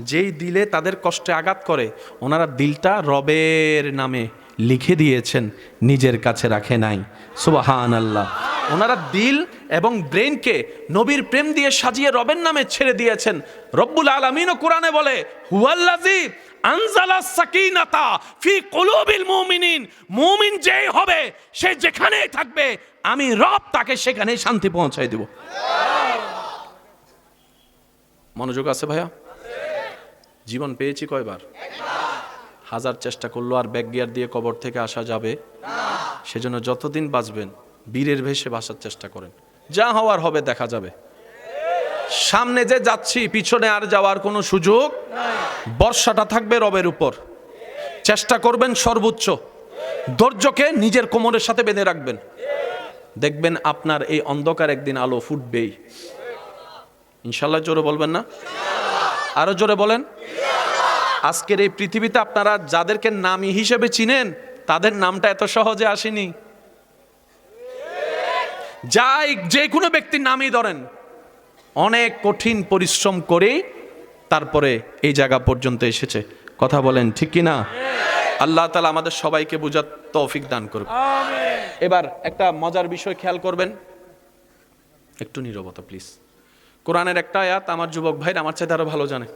যেই দিলে তাদের কষ্টে আঘাত করে, ওনারা দিলটা রবের নামে লিখে দিয়েছেন, নিজের কাছে রাখে নাই। সুবহানাল্লাহ। ওনারা দিল এবং ব্রেনকে নবীর প্রেম দিয়ে সাজিয়ে রবের নামে ছেড়ে দিয়েছেন। রব্বুল আলামিনও কোরআনে বলে, হুয়াল্লাযী আনজালা সাকিনাতা ফি কুলুবিল মুমিনিন। মুমিন যেই হবে, সে যেখানেই থাকবে, আমি রব তাকে সেখানেই শান্তি পৌঁছায় দেব। মনোযোগ আছে ভাইয়া? জীবন পেয়েছি কয়বার? হাজার চেষ্টা করলো আর ব্যাক গিয়ার দিয়ে কবর থেকে আসা যাবে না। সেজন্য যতদিন বাঁচবেন বীরের ভেসে বাঁচার চেষ্টা করেন। যা হওয়ার হবে দেখা যাবে। সামনে যে যাচ্ছি, পিছনে আর যাওয়ার কোনো সুযোগ নাই। বর্ষাটা থাকবে রবের উপর। চেষ্টা করবেন সর্বোচ্চ, ধৈর্যকে নিজের কোমরের সাথে বেঁধে রাখবেন। দেখবেন আপনার এই অন্ধকার একদিন আলো ফুটবেই ইনশাল্লাহ। জোরে বলবেন না? আরো জোরে বলেন। আজকের এই পৃথিবীতে আপনারা যাদেরকে নামী হিসেবে চিনেন, তাদের নামটা এত সহজে আসেনি। যাই যে কোনো ব্যক্তির নামই ধরেন, অনেক কঠিন পরিশ্রম করে তারপরে এই জায়গা পর্যন্ত এসেছে। কথা বলেন ঠিক কি না? আল্লাহ তাআলা আমাদের সবাইকে বুঝার তৌফিক দান করুন। এবার একটা মজার বিষয় খেয়াল করবেন, একটু নীরবতা প্লিজ। কোরআনের একটা আয়াত আমার যুবক ভাইরা আমার চাইতে আরো ভালো জানে,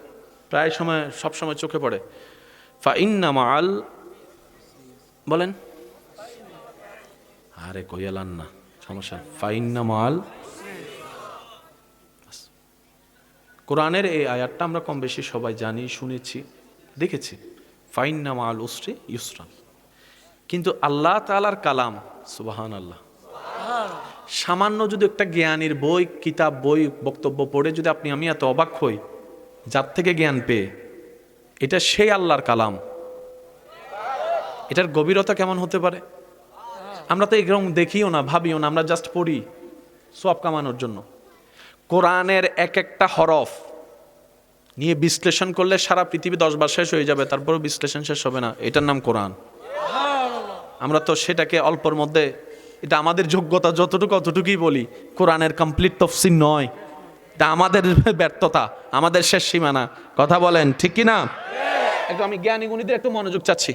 প্রায় সময় সব সময় চোখে পড়ে। ফাইন্না মাআল, বলেন। আরে কইয়ালান না, সমস্যা। ফাইন্না মাআল, কোরআনের এই আয়াতটা আমরা কম বেশি সবাই জানি, শুনেছি, দেখেছি। ফাইন্না মাআল উসরি ইউসরান। কিন্তু আল্লাহ তাআলার কালাম, সুবহানাল্লাহ, সামান্য যদি একটা জ্ঞানীর বই, কিতাব, বই, বক্তব্য পড়ে যদি আমি এত অবাক হই, যার থেকে জ্ঞান পেয়ে, এটা সেই আল্লাহর কালাম, এটার গভীরতা কেমন হতে পারে? আমরা তো এরকম দেখিও না, ভাবিও না, আমরা জাস্ট পড়ি সওয়াব কামানোর জন্য। কোরআনের এক একটা হরফ নিয়ে বিশ্লেষণ করলে সারা পৃথিবী 10 বার শেষ হয়ে যাবে, তারপরেও বিশ্লেষণ শেষ হবে না। এটার নাম কোরআন। আমরা তো সেটাকে অল্পর মধ্যে, এটা আমাদের যোগ্যতা যতটুকু অতটুকুই বলি, কোরআনের কমপ্লিট তফসির নয়। এটা আমাদের ব্যর্থতা, আমাদের শেষ সীমানা। কথা বলেন ঠিক কি না? একটু আমি জ্ঞানী গুণীদের একটু মনোযোগ চাচ্ছি।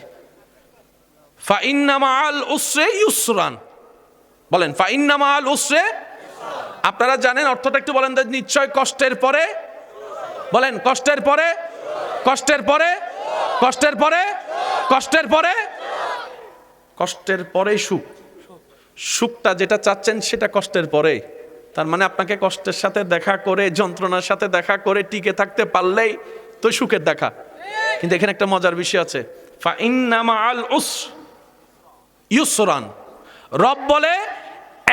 ফাইন্না মাআল উসরি ইউসরান, বলেন। ফাইন্না মাআল উসরি, আপনারা জানেন অর্থটা, একটু বলেন। নিশ্চয় কষ্টের পরে, বলেন, কষ্টের পরে, কষ্টের পরে, কষ্টের পরে, কষ্টের পরে, কষ্টের পরেই সুখ। সুখটা যেটা চাচ্ছেন সেটা কষ্টের পরে। তার মানে আপনাকে কষ্টের সাথে দেখা করে, যন্ত্রণার সাথে দেখা করে টিকে থাকতে পারলেই তো সুখের দেখা। কিন্তু এখানে একটা মজার বিষয় আছে, ফাইন্না মাআল উসরি ইউসরান। রব বলে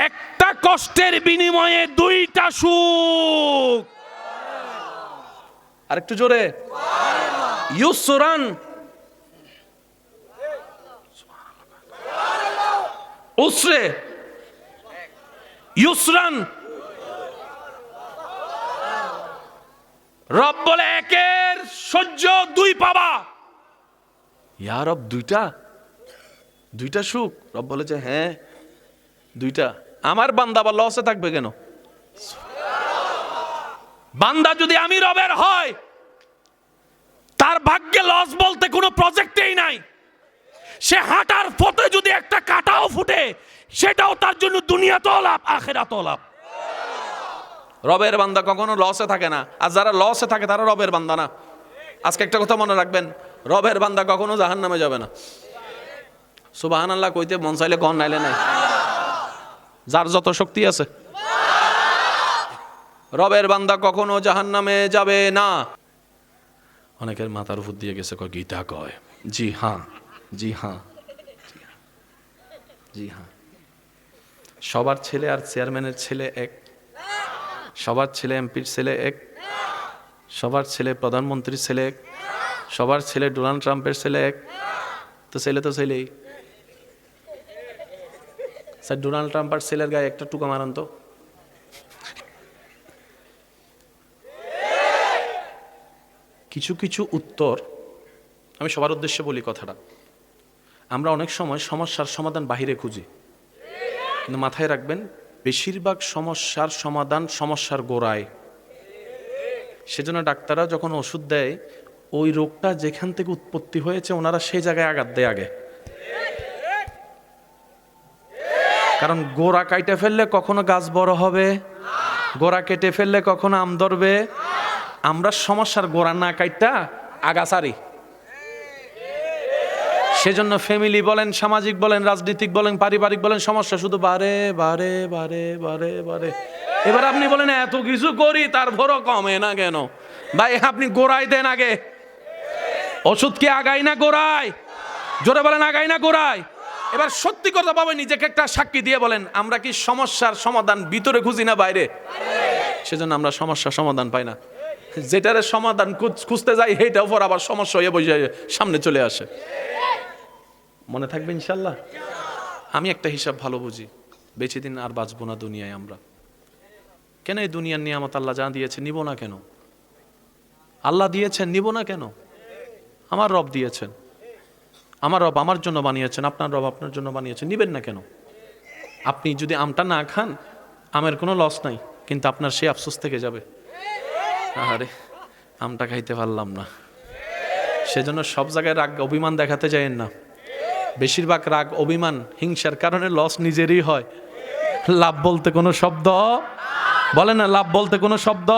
একটা কষ্টের বিনিময়ে 2টা সুখ। আরেকটু জোরে, ইউসরান, উসরে, ইউসরান। রব বলে একের সহ্য 2 পাবা। ইয়া রব, 2টা সুখ? রব বলে যে হ্যাঁ 2টা। আমার বান্দা আবার লসে থাকবে কেন? বান্দা যদি আমি রবের হয়, তার ভাগ্যে লস বলতে কোনো প্রজেক্টেই নাই। সে হাঁটার পথে যদি একটা কাঁটাও ফুটে, সেটাও তার জন্য দুনিয়াতেও লাভ, আখিরাতেও লাভ। রবের বান্দা কখনো লসে থাকে না, আর যারা লসে থাকে তারা রবের বান্দা না। আজকে একটা কথা মনে রাখবেন, রবের বান্দা কখনো জাহান্নামে যাবে না। সুবহানাল্লাহ কইতে মন চাইলে কন, নাইলে নাই, যার যত শক্তি আছে। রবের বান্দা কখনো জাহান্নামে যাবে না। অনেকের মাথার উপর দিয়ে গেছে, কয় গীতা কয়। জি হ্যাঁ, জি হ্যাঁ, জি হ্যাঁ। সবার ছেলে আর চেয়ারম্যানের ছেলে এক, সবার ছেলে এমপির ছেলে এক, সবার ছেলে প্রধানমন্ত্রীর ছেলে এক, সবার ছেলে ডোনাল্ড ট্রাম্পের ছেলে এক। তো ছেলে তো ছেলেই, স্যার ডোনাল্ড ট্রাম্প আর ছেলের গায়ে একটা টুকা মারান তো। কিছু কিছু উত্তর আমি সবার উদ্দেশ্যে বলি কথাটা। আমরা অনেক সময় সমস্যার সমাধান বাহিরে খুঁজি, কিন্তু মাথায় রাখবেন বেশিরভাগ সমস্যার সমাধান সমস্যার গোড়ায়। সেজন্য ডাক্তাররা যখন ওষুধ দেয়, ওই রোগটা যেখান থেকে উৎপত্তি হয়েছে ওনারা সেই জায়গায় আঘাত দেয় আগে। কারণ গোড়া কাইটে ফেললে কখনো গাছ বড় হবে, গোড়া কেটে ফেললে কখনো আম ধরবে। আমরা সমস্যার গোড়া না কাইটা আগাছারি। সেজন্য ফ্যামিলি বলেন, সামাজিক বলেন, রাজনৈতিক বলেন, পারিবারিক বলেন, সমস্যা শুধু বাড়ে বাড়ে বাড়ে বাড়ে বাড়ে। এবার আপনি বলেন এত কিছু করি তারপরও কমে না কেন? ভাই আপনি গোড়ায় দেন আগে। ওষুধ কি আগাই না গোড়ায়? জোরে বলেন আগাই না গোড়ায়? এবার সত্যি কথা পাবেন, নিজেকে একটা সাক্ষী দিয়ে বলেন আমরা কি সমস্যার সমাধান ভিতরে খুঁজি না বাইরে? সেজন্য আমরা সমস্যার সমাধান পাই না। যেটার সমাধান খুঁজতে যাই সেইটার উপর আবার সমস্যা হয়ে বসে সামনে চলে আসে। মনে থাকবে ইনশাল্লাহ। আমি একটা হিসাব ভালো বুঝি, বেশি দিন আর বাঁচবো না দুনিয়ায় আমরা। কেন এই দুনিয়ার নিয়ামত আল্লাহ যা দিয়েছে নিব না কেন? আল্লাহ দিয়েছেন নিব না কেন? আমার রব দিয়েছেন, আমার রব আমার জন্য বানিয়েছেন, আপনার রব আপনার জন্য বানিয়েছেন, নিবেন না কেন? আপনি যদি আমটা না খান আমের কোনো লস নাই, কিন্তু আপনার সেই আফসোস থেকে যাবে, আরে আমটা খাইতে পারলাম না। সেজন্য সব জায়গায় রাগ অভিমান দেখাতে যায়েন না। বেশিরভাগ রাগ অভিমান হিংসার কারণে লস নিজেরই হয়। লাভ বলতে কোনো শব্দ বলে না, লাভ বলতে কোনো শব্দ।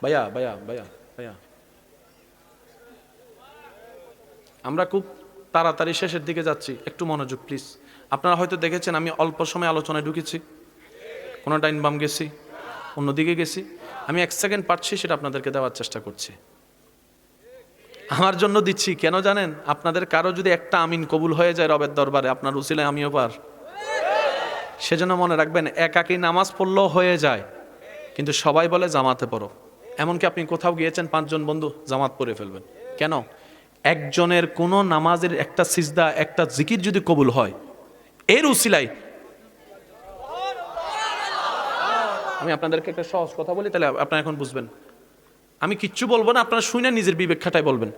ভাইয়া ভাইয়া ভাইয়া ভাইয়া আমরা খুব তাড়াতাড়ি শেষের দিকে যাচ্ছি, একটু মনোযোগ প্লিজ। আপনারা হয়তো দেখেছেন আমি অল্প সময় আলোচনায় ঢুকেছি, কোনো টাইম বাম গেছি, অন্যদিকে গেছি। আমি 1 সেকেন্ড পাচ্ছি সেটা আপনাদেরকে দেওয়ার চেষ্টা করছি। আমার জন্য দিচ্ছি কেন জানেন? আপনাদের কারো যদি একটা আমিন কবুল হয়ে যায় রবের দরবারে, আপনার উসিলায় আমিও পার। সেজন্য মনে রাখবেন একাকী নামাজ পড়লেও হয়ে যায়, কিন্তু সবাই বলে জামাতে পড়ো। এমনকি আপনি কোথাও গিয়েছেন 5 জন বন্ধু জামাত পড়ে ফেলবেন কেন? একজনের কোনো নামাজের একটা সিজদা একটা জিকির যদি কবুল হয় এর উসিলায়। আমি আপনাদেরকে একটা সহজ কথা বলি, তাহলে আপনারা এখন বুঝবেন। আমি কিচ্ছু বলবো না, আপনারা শুনে নিজের বিবেক খাটাই বলবেন।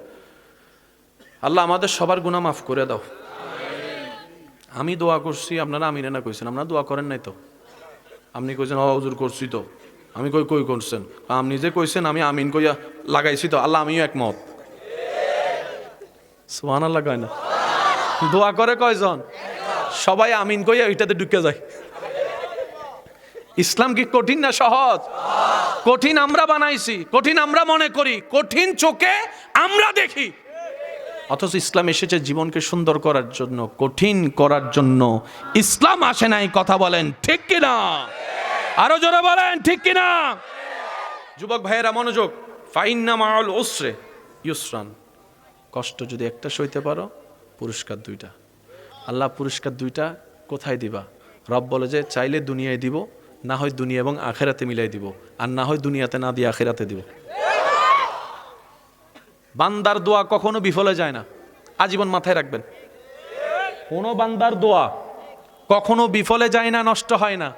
আল্লাহ আমাদের সবার গুনাহ মাফ করে দাও। আমি দোয়া করছি, আপনারা আমিনে না কইছেন, আপনারা দোয়া করেন নাই তো। আপনি কইছেন হুজুর করছি তো, আমি কই করছেন? আপনি যে কইছেন আমি আমিন কইয়া লাগাইছি তো, আল্লাহ আমিও একমত। সুবহানাল্লাহ কয় না? দোয়া করে কয়জন? সবাই আমিন কইয়া ওইটাতে ঢুকে যায়। ইসলাম কি কঠিন না সহজ? কঠিন আমরা বানাইছি, কঠিন আমরা মনে করি, কঠিন চোখে আমরা দেখি। অথচ ইসলাম এসেছে জীবনকে সুন্দর করার জন্য, কঠিন করার জন্য। ইসলাম আসে নাই, কথা বলেন ঠিক কিনা? আরো জোরে বলেন ঠিক কিনা? যুবক ভাইয়েরা মনোযোগ। ফাইন্না মাআল উসরে ইউসরান। কষ্ট যদি একটা সইতে পারো, পুরস্কার 2টা। আল্লাহ পুরস্কার 2টা কোথায় দিবা? রব বলে যে চাইলে দুনিয়ায় দিব, না হয় দুনিয়া এবং আখেরাতে মিলাই দিব, আর না হয় দুনিয়াতে না দিয়ে আখেরাতে দিব। বান্দার দোয়া কখনো বিফলে যায় না, আজীবন মাথায় রাখবেন। কোনো বান্দার দোয়া কখনো বিফলে যায় না, নষ্ট হয় না।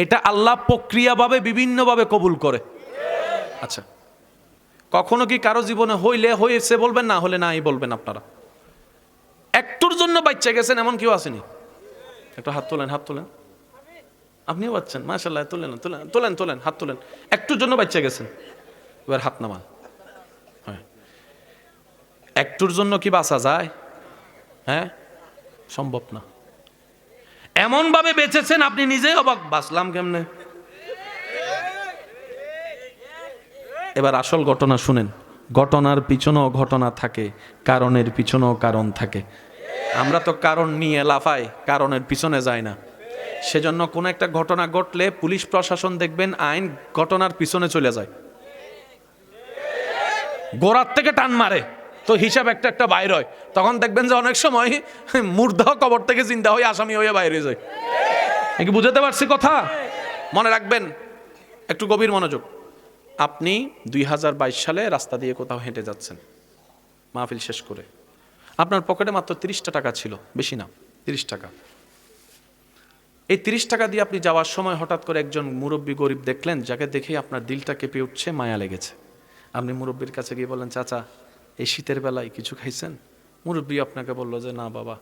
এটা আল্লাহ প্রক্রিয়াভাবে বিভিন্নভাবে কবুল করে। আচ্ছা, কখনো কি কারো জীবনে হইলে হয়েছে বলবেন, না হলে নাই বলবেন? আপনারা একটুর জন্য বাচ্চা গেছেন এমন কেউ আসেনি? একটু হাত তোলেন, হাত তোলেন। আপনিও বাচ্চান, মাশাআল্লাহ। তোলেন তোলেন তোলেন তোলেন, হাত তোলেন। একটুর জন্য বাচ্চা গেছেন, এবার হাত নামান। হ্যাঁ, একটুর জন্য কি বাঁচা যায়? হ্যাঁ, সম্ভব না। এমন ভাবে বেঁচেছেন আপনি নিজেই অবাক, বাঁচলাম কেমনে? এবার আসল ঘটনা শুনেন। ঘটনার পিছনেও ঘটনা থাকে, কারণের পিছনেও কারণ থাকে। আমরা তো কারণ নিয়ে লাফাই, কারণের পিছনে যাই না। সেজন্য কোনো একটা ঘটনা ঘটলে পুলিশ প্রশাসন দেখবেন আইন ঘটনার পিছনে চলে যায়, গোড়ার থেকে টান মারে, তো হিসাব একটা একটা বাইর হয়। তখন দেখবেন যে অনেক সময় মুর্দা কবর থেকে জিন্দা হয়ে আসামি হয়ে বাইরে যায়। কি বুঝাতে পারছি কথা? মনে রাখবেন, একটু গভীর মনোযোগ। আপনি 2022 সালে রাস্তা দিয়ে কোথাও হেঁটে যাচ্ছেন, মাহফিল শেষ করে আপনার পকেটে মাত্র 30টা টাকা ছিল, বেশি না, 30 টাকা। এই 30 টাকা দিয়ে আপনি যাওয়ার সময় হঠাৎ করে একজন মুরব্বী গরিব দেখলেন, যাকে দেখেই আপনার দিলটা কেঁপে উঠছে, মায়া লেগেছে। আপনি মুরব্বীর কাছে গিয়ে বললেন, চাচা এই শীতের বেলায় কিছু খাইছেন? মুরব্বী আপনাকে বললো যে না বাবা,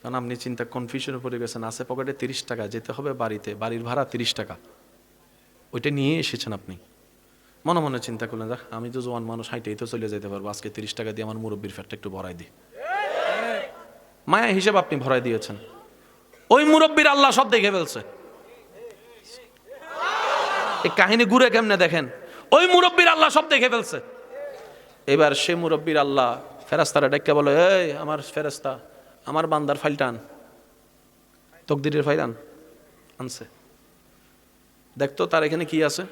কারণ আপনি চিন্তা কনফিউশনে পড়ে গেছেন। আছে পকেটে 30 টাকা, যেতে হবে বাড়িতে, বাড়ির ভাড়া 30 টাকা, ওইটা নিয়ে এসেছেন আপনি। মনে মনে চিন্তা করলেন, দেখ আমি তো জোয়ান মানুষ, হাইটেই তো চলে যেতে পারবো, আজকে 30 টাকা দিয়ে আমার মুরব্বীর ফ্যাটটা একটু ভরাই দিই। মায়া হিসেবে আপনি ভরাই দিয়েছেন। ওই মুরব্বীর আল্লাহ সব দেখে ফেলছে। এই কাহিনী ঘুরে কেমনে দেখেন, ওই মুরব্বীর আল্লাহ সব দেখে ফেলছে। এবার সে মুরব্বীর আল্লাহ ফেরেশতারা ডেকে বলে, এই আমার ফেরেশতা, আমার বান্দার ফাইলটা আন, তকদিরের ফাইল আনছে। দেখতো তার এখানে কি আছে।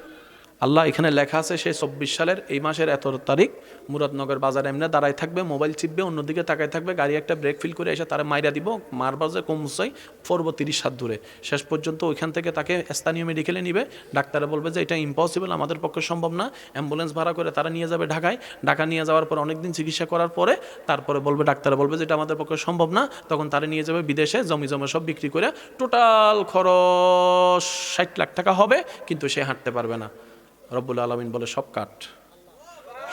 আল্লাহ এখানে লেখা আছে সে 24 সালের এই মাসের এত তারিখ মুরাদনগর বাজারে এমনি দাঁড়ায় থাকবে, মোবাইল চিপবে, অন্যদিকে তাকায় থাকবে, গাড়ি একটা ব্রেক ফিল করে এসে তারা মাইরা দিব, মার বাজে কমসাই পড়ব 30 হাত দূরে। শেষ পর্যন্ত ওইখান থেকে তাকে স্থানীয় মেডিকেলে নিবে, ডাক্তারে বলবে যে এটা ইম্পসিবল, আমাদের পক্ষে সম্ভব না। অ্যাম্বুলেন্স ভাড়া করে তারা নিয়ে যাবে ঢাকায়। ঢাকা নিয়ে যাওয়ার পর অনেকদিন চিকিৎসা করার পরে তারপরে বলবে, ডাক্তারে বলবে যে এটা আমাদের পক্ষে সম্ভব না, তখন তারা নিয়ে যাবে বিদেশে, জমি জমা সব বিক্রি করে টোটাল খরচ 60 লাখ টাকা হবে, কিন্তু সে হাঁটতে পারবে না। রব্বুল আলামিন বলে সব কাট,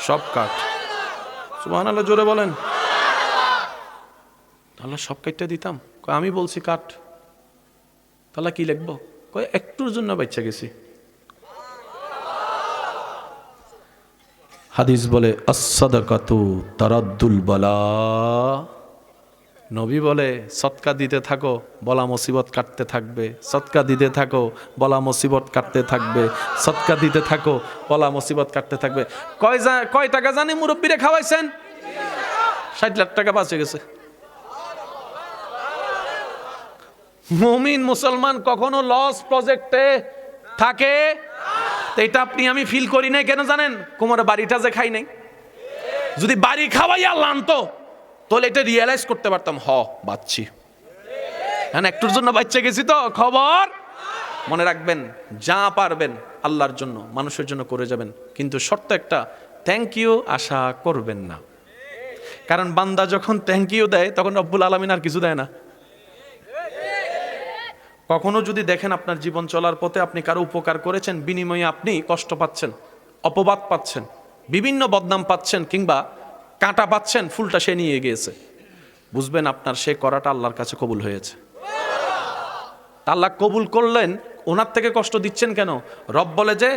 সব কাট। সুবহানাল্লাহ, জোরে বলেন। আল্লাহ সব কাটতে দিতাম। আমি বলছি কাট, তাহলে কি লিখবো? কয় একটুর জন্য বাচ্চা গেছি। হাদিস বলে আস-সাদাকাতু তারাদ্দুল বালা। নবী বলে সদকা দিতে থাকো, বলা মুসিবত কাটতে থাকবে। সদকা দিতে থাকো, বলা মুসিবত কাটতে থাকবে। সদকা দিতে থাকো, বলা মুসিবত কাটতে থাকবে। কয় টাকা জানি মুরব্বিরে খাওয়াইছেন? 60 লাখ টাকা বাঁচে গেছে। মুমিন মুসলমান কখনো লস প্রজেক্টে থাকে, এটা আপনি আমি ফিল করি নাই। কেন জানেন? কোমরে বাড়িটা যে খাই নাই। যদি বাড়ি খাওয়াইয়া আনতো তাহলে এটা রিয়েলাইজ করতে পারতাম, বাচ্চি হ্যাঁ একটুর জন্য বাচ্চা গেছি তো খবর। মনে রাখবেন, যা পারবেন আল্লাহর জন্য মানুষের জন্য করে যাবেন, কিন্তু শর্ত একটা, থ্যাংক ইউ আশা করবেন না। কারণ বান্দা যখন থ্যাংক ইউ দেয় তখন রব্বুল আলামিন আর কিছু দেয় না। কখনো যদি দেখেন আপনার জীবন চলার পথে আপনি কারো উপকার করেছেন, বিনিময়ে আপনি কষ্ট পাচ্ছেন, অপবাদ পাচ্ছেন, বিভিন্ন বদনাম পাচ্ছেন, কিংবা কাঁটা পাচ্ছেন, ফুলটা সে নিয়ে গিয়েছে, বুঝবেন আপনার সে করাটা আল্লাহর কাছে কবুল হয়েছে। আল্লাহ কবুল করলেন, ওনার থেকে কষ্ট দিচ্ছেন কেন? রব বলে যে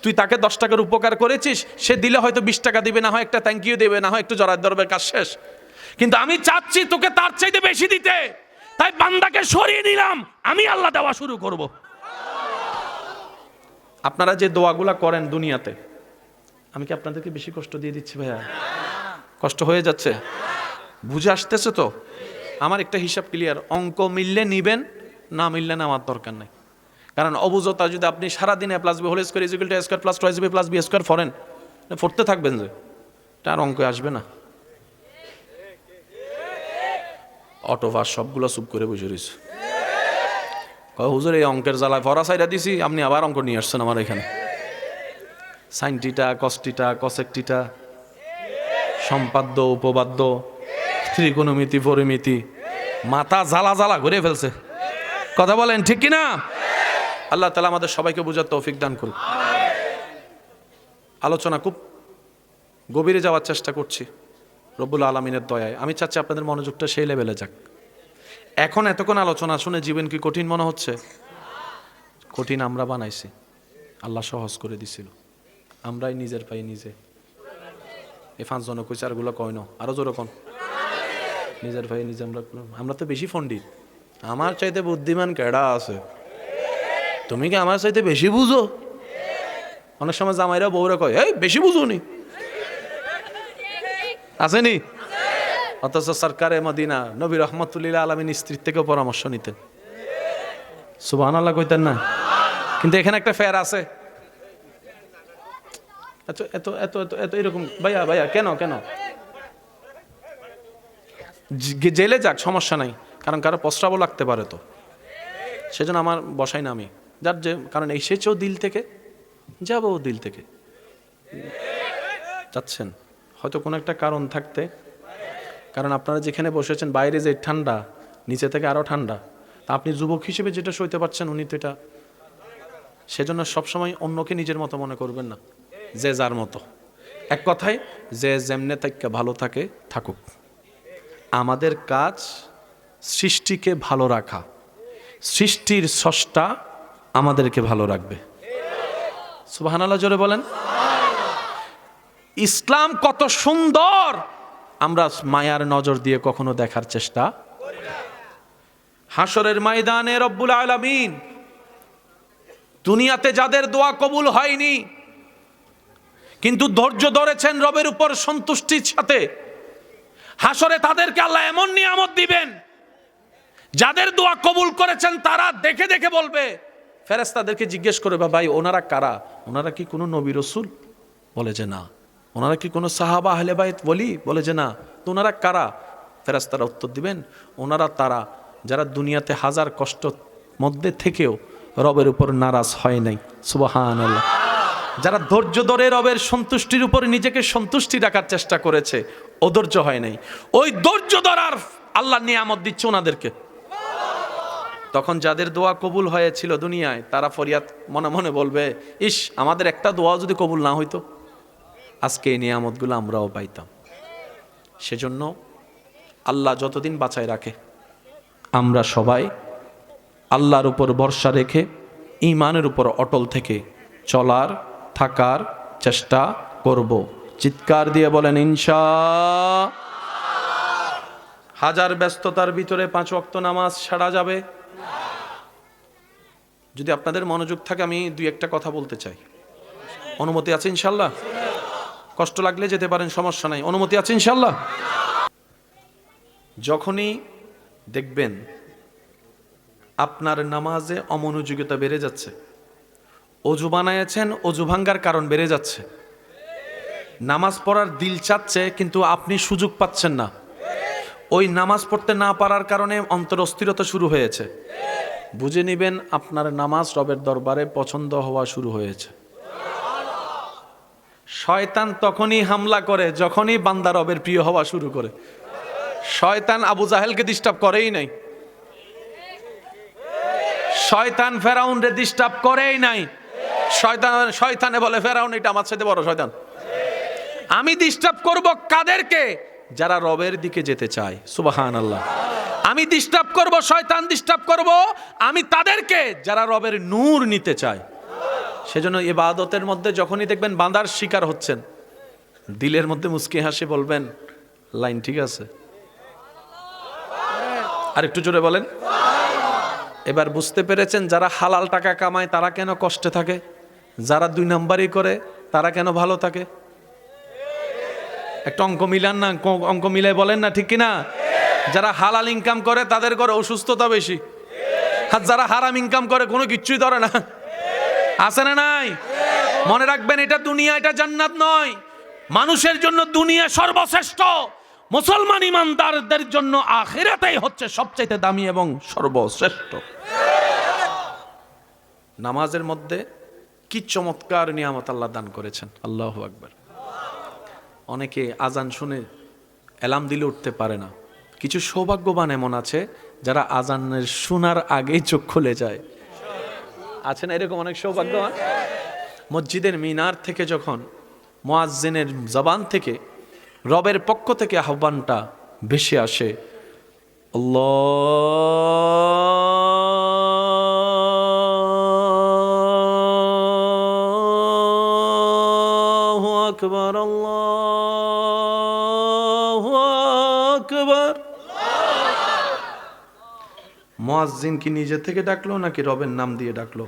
তুই তাকে 10 টাকার উপকার করেছিস, সে দিলে হয়তো 20 টাকা দিবে, না হয় একটা থ্যাংক ইউ দেবে, না হয় একটু জড়ায় ধরবে, কাজ শেষ। কিন্তু আমি চাচ্ছি তোকে তার চাইতে বেশি দিতে, তাই বান্দাকে সরিয়ে নিলাম, আমি আল্লাহ দেওয়া শুরু করব। আপনারা যে দোয়াগুলা করেন দুনিয়াতে, আমি কি আপনাদেরকে বেশি কষ্ট দিয়ে দিচ্ছি ভাইয়া? কষ্ট হয়ে যাচ্ছে, বুঝে আসতেছে তো? আমার একটা হিসাব ক্লিয়ার, অঙ্ক মিললে নিবেন, না মিললে না আমার দরকার নাই। কারণ অবুঝতা যদি আপনি সারাদিন a + b whole square equal to a square plus 2ab plus b square ফরেন পড়তে থাকবেন, যে তার অঙ্ক আসবে না। অটোভাস সবগুলো চুপ করে বসে রয়েছে, হুজুর এই অঙ্কের জ্বালায় ভরা সাইডা দিছি, আপনি আবার অঙ্ক নিয়ে আসছেন আমার এখানে। সাইন টিটা, কস টিটা, কসেক টিটা, সম্পাদ্য উপপাদ্য, ত্রিকোণমিতি, পরিমিতি, মাথা জ্বালা জ্বালা ঘুরে ফেলছে। কথা বলেন ঠিক কিনা? আল্লাহ তাআলা আমাদের সবাইকে বুঝার তৌফিক দান করুন। আলোচনা খুব গভীরে যাওয়ার চেষ্টা করছি রব্বুল আলামিনের দয়ায়। আমি চাচ্ছি আপনাদের মনোযোগটা সেই লেভেলে যাক। এখন এতক্ষণ আলোচনা শুনে জীবন কি কঠিন মনে হচ্ছে? কঠিন আমরা বানাইছি, আল্লাহ সহজ করে দিছিল। আমরাই নিজের পাই নিজে, এই 5 জন কইছে, আরগুলো কয় না, আরো জোরে কোন, নিজের ভাই নিজে। আমরা তো বেশি পণ্ডিত, আমার চাইতে বুদ্ধিমান কেডা আছে? তুমি কি আমার চাইতে বেশি বুঝো? অনেক সময় জামাইরা বউরা কয়, এই বেশি বুঝো নি, আসেনি? অথচ সরকারে মদিনা নবী রহমতুল্লাহ আলামিন স্ত্রীর থেকেও পরামর্শ নিতেন। সুবহানাল্লাহ কইতেন না? কিন্তু এখানে একটা ফের আছে। এত এত এত এত এরকম ভাইয়া ভাইয়া কেন কেন? জেলে যাক, সমস্যা নাই, কারণ কারো প্রস্রাবও লাগতে পারে, তো সেজন্য আমার বসাই না আমি। যার যে কারণ এসেছেও দিল থেকে, যাবো দিল থেকে, যাচ্ছেন হয়তো কোনো একটা কারণ থাকতে। কারণ আপনারা যেখানে বসেছেন বাইরে যে ঠান্ডা, নিচে থেকে আরো ঠান্ডা, তা আপনি যুবক হিসেবে যেটা সইতে পারছেন উনি তো এটা, সেজন্য সবসময় অন্যকে নিজের মতো মনে করবেন না, যে যার মতো। এক কথায়, যে যেমনে থেকে ভালো থাকে থাকুক। আমাদের কাজ সৃষ্টিকে ভালো রাখা, সৃষ্টির স্রষ্টা আমাদেরকে ভালো রাখবে। সুবহানাল্লাহ জোরে বলেন। ইসলাম কত সুন্দর আমরা মায়ার নজর দিয়ে কখনো দেখার চেষ্টা। হাসরের ময়দানে রব্বুল আলামিন দুনিয়াতে যাদের দোয়া কবুল হয়নি কিন্তু ধৈর্য ধরেছেন রবের উপর সন্তুষ্টির সাথে, হাসরে তাদেরকে আল্লাহ এমন নিয়ামত দিবেন, যাদের দোয়া কবুল করেছেন তারা দেখে দেখে বলবে, ফেরেশতাদেরকে জিজ্ঞেস করবে, ভাই ওনারা কারা? ওনারা কি কোনো নবী রাসূল? বলে যে না। ওনারা কি কোনো সাহাবা আহলে বাইত বলি? বলে যে না। তো ওনারা কারা? ফেরেশতারা উত্তর দিবেন, ওনারা তারা যারা দুনিয়াতে হাজার কষ্ট মধ্যে থেকেও রবের উপর নারাজ হয় নাই। সুবহানাল্লাহ। যারা ধৈর্য ধরে রবের সন্তুষ্টির উপর নিজেকে সন্তুষ্টি রাখার চেষ্টা করেছে, অধৈর্য হয় নাই, ওই ধৈর্য ধরার আল্লাহ নিয়ামত দিচ্ছে ওনাদেরকে। তখন যাদের দোয়া কবুল হয়েছিল দুনিয়ায়, তারা ফরিয়াদ মনে মনে বলবে, ইস আমাদের একটা দোয়া যদি কবুল না হইতো, আজকে এই নিয়ামতগুলো আমরাও পাইতাম। সেজন্য আল্লাহ যতদিন বাঁচায় রাখে, আমরা সবাই আল্লাহর উপর ভরসা রেখে ঈমানের উপর অটল থেকে চলার থাকার চেষ্টা করব। চিৎকার দিয়ে বলেন ইনশাআল্লাহ। হাজার ব্যস্ততার ভিতরে 5 ওয়াক্ত নামাজ ছাড়া যাবে? যদি আপনাদের মনোযোগ থাকে আমি 2-1টা কথা বলতে চাই। অনুমতি আছে ইনশাআল্লাহ? কষ্ট লাগলে যেতে পারেন, সমস্যা নাই। অনুমতি আছে ইনশাআল্লাহ? যখনই দেখবেন আপনার নামাজে অমনোযোগিতা বেড়ে যাচ্ছে, অজু বানায়েছেন, অজু ভাঙ্গার কারণ বেড়ে যাচ্ছে, নামাজ পড়ার দিল চাচ্ছে কিন্তু আপনি সুযোগ পাচ্ছেন না, ওই নামাজ পড়তে না পারার কারণে অন্তর অস্থিরতা শুরু হয়েছে, বুঝে নেবেন আপনার নামাজ রবের দরবারে পছন্দ হওয়া শুরু হয়েছে। শয়তান তখনই হামলা করে যখনই বান্দা রবের প্রিয় হওয়া শুরু করে। শয়তান আবু জাহেলকে ডিস্টার্ব করেই নাই, শয়তান ফেরাউনরে ডিস্টার্ব করেই নাই। শয়তানে বলে, ফেরাউন এটা আমার সাথে বড় শয়তান। আমি ডিস্টার্ব করব কাদেরকে? যারা রবের দিকে যেতে চায়। সুবহানাল্লাহ। আমি ডিস্টার্ব করব, শয়তান ডিস্টার্ব করব আমি তাদেরকে যারা রবের নূর নিতে চায়। সেজন্য ইবাদতের মধ্যে যখনই দেখবেন বাঁধার শিকার হচ্ছেন, দিলের মধ্যে মুস্কি হাসি বলবেন, লাইন ঠিক আছে। আর একটু জোরে বলেন। এবার বুঝতে পেরেছেন যারা হালাল টাকা কামায় তারা কেন কষ্টে থাকে, যারা 2 নাম্বারই করে তারা কেন ভালো থাকে? একটা অঙ্ক মিলান না, অঙ্ক মিলাই বলেন না, ঠিক কিনা? যারা হালাল ইনকাম করে তাদের ঘরে অসুস্থতা বেশি, আর যারা হারাম ইনকাম করে কোনো কিচ্ছুই ধরে না। আছে না নাই? মনে রাখবেন, এটা দুনিয়া, এটা জান্নাত নয়। মানুষের জন্য দুনিয়া সর্বশ্রেষ্ঠ, মুসলমান ইমানদারদের জন্য আখিরাতেই হচ্ছে সবচেয়ে দামি এবং সর্বশ্রেষ্ঠ। নামাজের মধ্যে কি চমৎকার নিয়ামত আল্লাহ দান করেছেন। আল্লাহু আকবার। অনেকে আজান শুনে অ্যালার্ম দিলে উঠতে পারে না। কিছু সৌভাগ্যবান এমন আছে যারা আজানের শোনার আগেই চোখ খুলে যায়। আছে না এরকম অনেক সৌভাগ্যবান? মসজিদের মিনার থেকে যখন মুয়াজ্জিনের জবান থেকে রবের পক্ষ থেকে আহ্বানটা ভেসে আসে, আল্লাহু আকবার, আল্লাহু আকবার। মুয়াজ্জিন কি নিজে থেকে ডাকলো নাকি রবের নাম দিয়ে ডাকলো?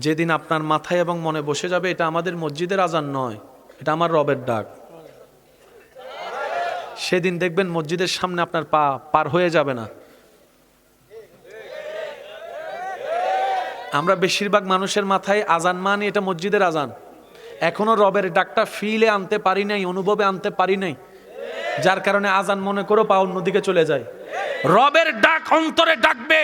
যেদিন আপনার মাথায় এবং মনে বসে যাবে এটা আমাদের মসজিদের আজান নয়, এটা আমার রবের ডাক, সেদিন দেখবেন মসজিদের সামনে আপনার পা পার হয়ে যাবে না। আমরা বেশিরভাগ মানুষের মাথায় আজান মানে এটা মসজিদের আজান, এখনো রবের ডাকটা ফিলে আনতে পারি নাই, অনুভবে আনতে পারি নাই, যার কারণে আজান মনে করো পা অন্যদিকে চলে যায়। রবের ডাক অন্তরে ডাকবে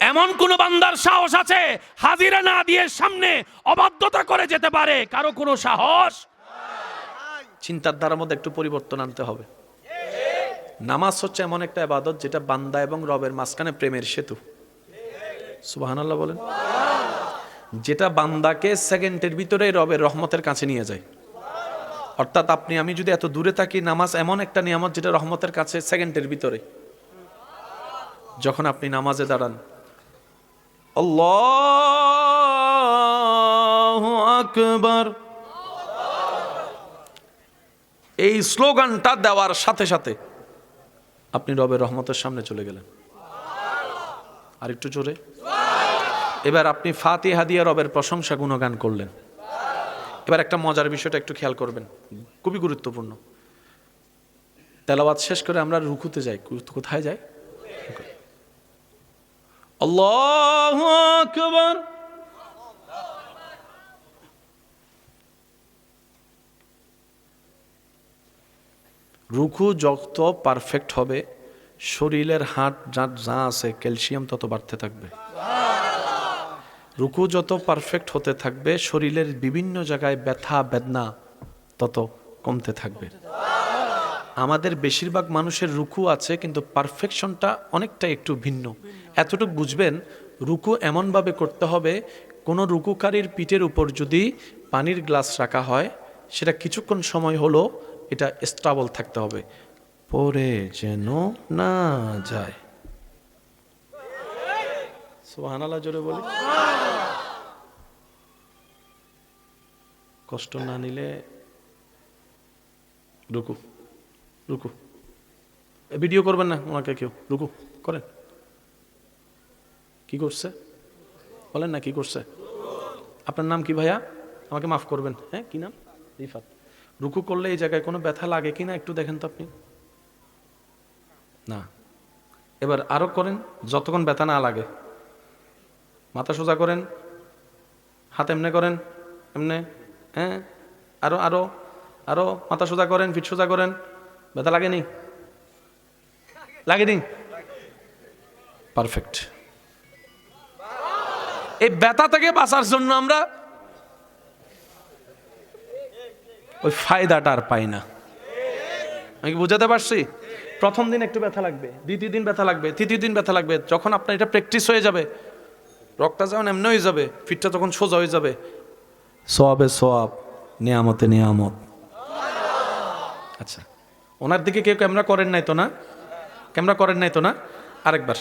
এমন কোন বান্দার সাহস আছে হাজিরা না দিয়ে সামনে অবাধ্যতা করে যেতে পারে? কারো কোনো সাহস? চিন্তার ধারার মধ্যে একটু পরিবর্তন আনতে হবে। নামাজ হচ্ছে এমন একটা ইবাদত যেটা বান্দা এবং রবের মাঝখানে প্রেমের সেতু। সুবহানাল্লাহ বলেন। যেটা বান্দাকে সেকেন্ডের ভিতরে রবের রহমতের কাছে নিয়ে যায়। অর্থাৎ আপনি আমি যদি এত দূরে থাকি, নামাজ এমন একটা নিয়ামত যেটা রহমতের কাছে সেকেন্ডের ভিতরে। যখন আপনি নামাজে দাঁড়ান, আল্লাহু আকবার, এই স্লোগানটা দেওয়ার সাথে সাথে আপনি রবের রহমতের সামনে চলে গেলেন। আর একটু জোরে। এবার আপনি ফাতিহা দিয়ে রবের প্রশংসা গুণগান করলেন। এবার একটা মজার বিষয়টা একটু খেয়াল করবেন, খুবই গুরুত্বপূর্ণ। তেলাওয়াত শেষ করে আমরা রুকুতে যাই। কোথায় যাই? আল্লাহু আকবার। রুকু যত পারফেক্ট হবে, শরীরের হাড় যা আছে ক্যালসিয়াম তত বাড়তে থাকবে। রুকু যত পারফেক্ট হতে থাকবে, শরীরের বিভিন্ন জায়গায় ব্যথা বেদনা তত কমতে থাকবে। আমাদের বেশিরভাগ মানুষের রুকু আছে, কিন্তু পারফেকশনটা অনেকটা একটু ভিন্ন। এতটুকু বুঝবেন, রুকু এমনভাবে করতে হবে, কোনো রুকুকারীর পিঠের উপর যদি পানির গ্লাস রাখা হয়, সেটা কিছুক্ষণ সময় হলো এটা স্টেবল থাকতে হবে, পরে যেন না যায়। সুবহানাল্লাহ জোরে বলি। কষ্ট না নিলে রুকু রুকু ভিডিও করবেন না ওনাকে কেউ, রুকু করেন। কি করছে বলেন না, কি করছে? আপনার নাম কি ভাইয়া? আমাকে মাফ করবেন। হ্যাঁ, কি নাম? রিফাত। রুকু করলে এই জায়গায় কোনো ব্যথা লাগে কিনা একটু দেখেন তো আপনি। না, এবার আরো করেন যতক্ষণ ব্যথা না লাগে। মাথা সোজা করেন, হাত এমনে করেন, এমনে। হ্যাঁ, আরো আরো আরো মাথা সোজা করেন, পিঠ সোজা করেন। ব্যথা লাগেনি? লাগেনি? পারফেক্ট। এই ব্যথা থেকে বাঁচার জন্য আমরা ওই ফায়দাটা আর পাই না। আমি কি বুঝাতে পারছি? প্রথম দিন একটু ব্যথা লাগবে, দ্বিতীয় দিন ব্যথা লাগবে, তৃতীয় দিন ব্যথা লাগবে। যখন আপনার এটা প্র্যাকটিস হয়ে যাবে, রক্তটা যখন এমনি হয়ে যাবে, ফিটটা তখন সোজা হয়ে যাবে। সওয়াবে সওয়াব, নিয়ামতে নিয়ামত। আচ্ছা, ওনার দিকে কেউ ক্যামেরা করেন নাই তো না? ক্যামেরা করেন নাই তো না? আরেকবার।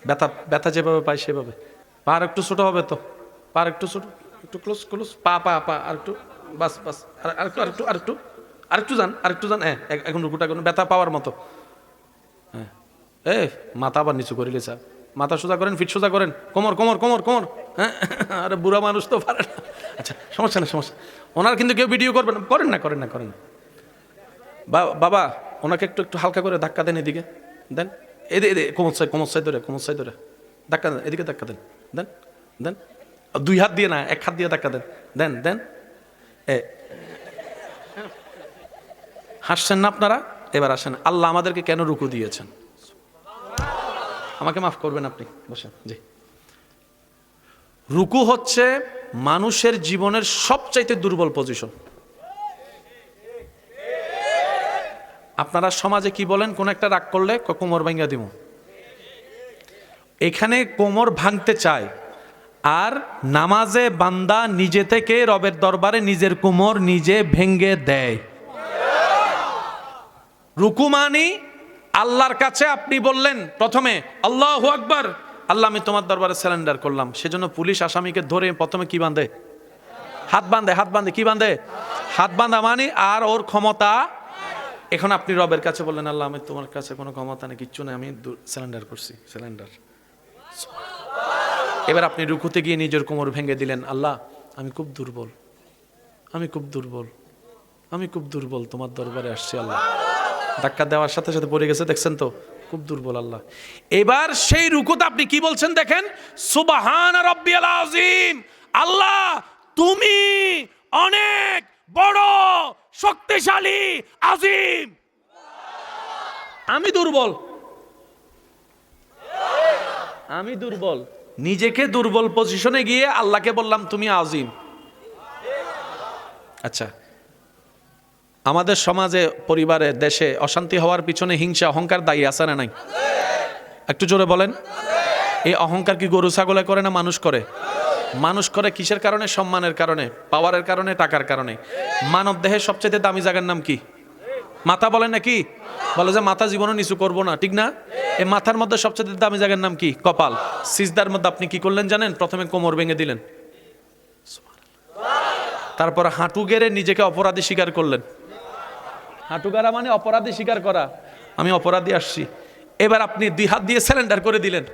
ব্যথা ব্যথা যেভাবে পাই সেভাবে। পা আর একটু ছোট হবে তো, পা আর একটু ছোট, একটু ক্লোজ ক্লোজ, পা পা পা আর একটু, বাস বাস, আরেকটু আরেকটু আরেকটু আরেকটু যান, আরেকটু যান। হ্যাঁ, এখন রুকুটা এখন ব্যথা পাওয়ার মতো। হ্যাঁ, মাথা আবার নিচু করিলে স্যার, মাথা সোজা করেন, ফিট সোজা করেন, কোমর কোমর কোমর কোমর। হ্যাঁ, আরে বুড়া মানুষ তো পারে না। আচ্ছা, সমস্যা নেই, সমস্যা। ওনার কিন্তু কেউ ভিডিও করবেন, করেন না করেন না করেন না। বাবা, ওনাকে একটু একটু হালকা করে ধাক্কা দেন, এদিকে দেন, এদিকে কোমর সাইড ধরে, কোমর সাইড ধরে ধাক্কা দেন, এদিকে ধাক্কা দেন, দেন দেন। দুই হাত দিয়ে না, এক হাত দিয়ে ধাক্কা দেন, দেন দেন। হাসছেন না আপনারা? এবার আসেন, আল্লাহ আমাদেরকে কেন রুকু দিয়েছেন? আমাকে মাফ করবেন, আপনি বসেন। জি, রুকু হচ্ছে মানুষের জীবনের সবচাইতে দুর্বল পজিশন। আপনারা সমাজে কি বলেন? কোন একটা রাগ করলে কোমর ভাঙ্গা দিব। এখানে কোমর ভাঙতে চায়, আর নামাজে বান্দা নিজে থেকে রবের দরবারে নিজের কোমর নিজে ভেঙ্গে দেয়। রুকু মানি আল্লাহর কাছে আপনি বললেন প্রথমে আল্লাহু আকবার, আল্লাহ আমি তোমার দরবারে সারেন্ডার করলাম। সেজন্য পুলিশ আসামিকে ধরে প্রথমে কি বাঁধে? হাত বাঁধে। হাত বাঁধে কি বাঁধে? হাত বাঁধা মানি আর ওর ক্ষমতা। এখন আপনি রবের কাছে বললেন আল্লাহ আমি তোমার কাছে কোনো ক্ষমতা নেই, কিচ্ছু নেই, আমি সারেন্ডার করছি, সারেন্ডার। এবার আপনি রুকুতে গিয়ে নিজের কোমর ভেঙে দিলেন, আল্লাহ আমি খুব দুর্বল, আমি খুব দুর্বল, আমি খুব দুর্বল, তোমার দরবারে আসছি আল্লাহ। ধাক্কা দেওয়ার সাথে সাথে পড়ে গেছে, দেখছেন তো, খুব দুর্বল আল্লাহ। এবার সেই রুকুতে আপনি কি বলছেন দেখেন, সুবহান রাব্বিয়াল আযীম, আল্লাহ তুমি অনেক বড়, শক্তিশালী, আযীম। আমি দুর্বল, আমি দুর্বল। নিজেকে দুর্বল পজিশনে গিয়ে আল্লাহকে বললাম তুমি আযীম। আচ্ছা, আমাদের সমাজে, পরিবারে, দেশে অশান্তি হওয়ার পিছনে হিংসা, অহংকার দায়ী আছে না নাই? একটু জোরে বলেন। এই অহংকার কি গরু ছাগলে করে না মানুষ করে? মানুষ করে কিসের কারণে? সম্মানের কারণে, পাওয়ারের কারণে, টাকার কারণে। মানব দেহের সবচেয়ে দামি জায়গার নাম কি? মাথা। বলেন নাকি? বলে যে মাথা জীবনে নিচু করবো না, ঠিক না? এই মাথার মধ্যে সবচেয়ে দামি জায়গার নাম কি? কপাল। সিজদার মধ্যে আপনি কি করলেন জানেন? প্রথমে কোমর ভেঙে দিলেন, তারপর হাঁটু গেড়ে নিজেকে অপরাধী স্বীকার করলেন। হাঁটু গাড়া মানে অপরাধী স্বীকার করা, আমি অপরাধী আসছি। এবার আপনি 2 হাত দিয়ে সিলিন্ডার করে দিলেন,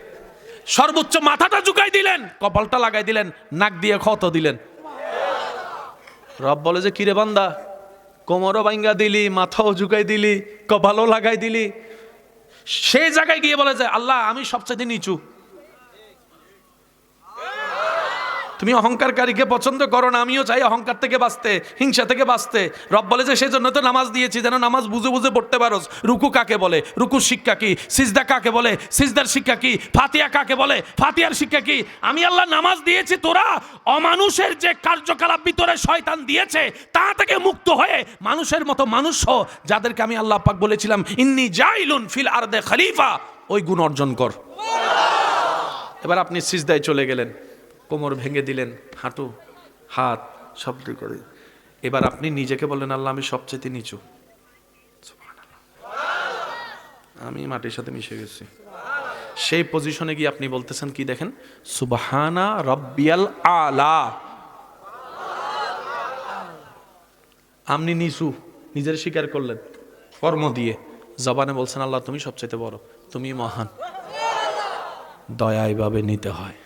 সর্বোচ্চ মাথাটা ঝুঁকাই দিলেন, কপালটা লাগাই দিলেন, নাক দিয়ে ক্ষত দিলেন। রব বলে যে কিরে বান্দা, কোমরও ভাঙ্গা দিলি, মাথাও ঝুঁকাই দিলি, কপালও লাগাই দিলি। সেই জায়গায় গিয়ে বলে যে আল্লাহ আমি সবচেয়ে নিচু। তুমি অহংকারকারীকে পছন্দ করো না, আমিও চাই অহংকার থেকে বাঁচতে, হিংসা থেকে বাঁচতে। রব বলে যে সেই জন্য তো নামাজ দিয়েছি, যেন নামাজ বুঝে বুঝে পড়তে পারোস। রুকু কাকে বলে, রুকুর শিক্ষা কি? সিজদা কাকে বলে, সিজদার শিক্ষা কি? ফাতিহা কাকে বলে, ফাতিহার শিক্ষা কি? আমি আল্লাহ নামাজ দিয়েছি, তোরা অমানুষের যে কার্যকলাপ ভিতরে শয়তান দিয়েছে তা থেকে মুক্ত হয়ে মানুষের মতো মানুষ হ, যাদেরকে আমি আল্লাহ পাক বলেছিলাম ইন্নী জাইলুন ফিল আরদে খলিফা, ওই গুণ অর্জন কর। এবার আপনি সিজদায় চলে গেলেন, কোমর ভেঙে দিলেন, হাঁটু, হাত সব করে। এবার আপনি নিজেকে বললেন আল্লাহ আমি সবচেয়ে নিচু, আমি মাটির সাথে মিশে গেছি। সেই পজিশনে গিয়ে আপনি বলতেছেন কি দেখেন, সুবহানা রব্বিয়াল আলা। আপনি নিচু নিজের স্বীকার করলেন কর্ম দিয়ে, জবানে বলছেন আল্লাহ তুমি সবচেয়ে বড়, তুমি মহান। দয়া এইভাবে নিতে হয়।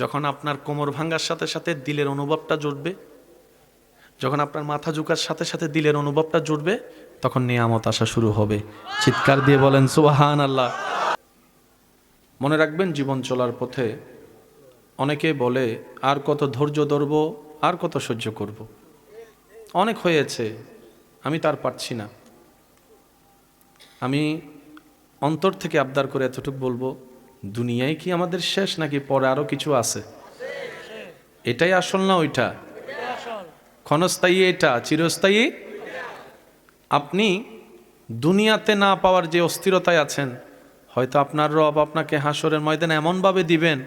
যখন আপনার কোমর ভাঙ্গার সাথে সাথে দিলের অনুভবটা জুড়বে, যখন আপনার মাথা ঝুঁকার সাথে সাথে দিলের অনুভবটা জুড়বে, তখন নিয়ামত আসা শুরু হবে। চিৎকার দিয়ে বলেন সুবহানাল্লাহ। মনে রাখবেন জীবন চলার পথে অনেকে বলে আর কত ধৈর্য ধরব, আর কত সহ্য করব, অনেক হয়েছে, আমি তার পারছি না। আমি অন্তর থেকে আবদার করে এতটুকু বলবো, দুনিয়ায় কি আমাদের শেষ নাকি পরে আরো কিছু আছে? এটাই আসল না ওইটা? ক্ষণস্থায়ী এটা, চিরস্থায়ী? আপনি দুনিয়াতে না পাওয়ার যে অস্থিরতায় আছেন, হয়তো আপনার রব আপনাকে হাসরের ময়দানে এমনভাবে দিবেন,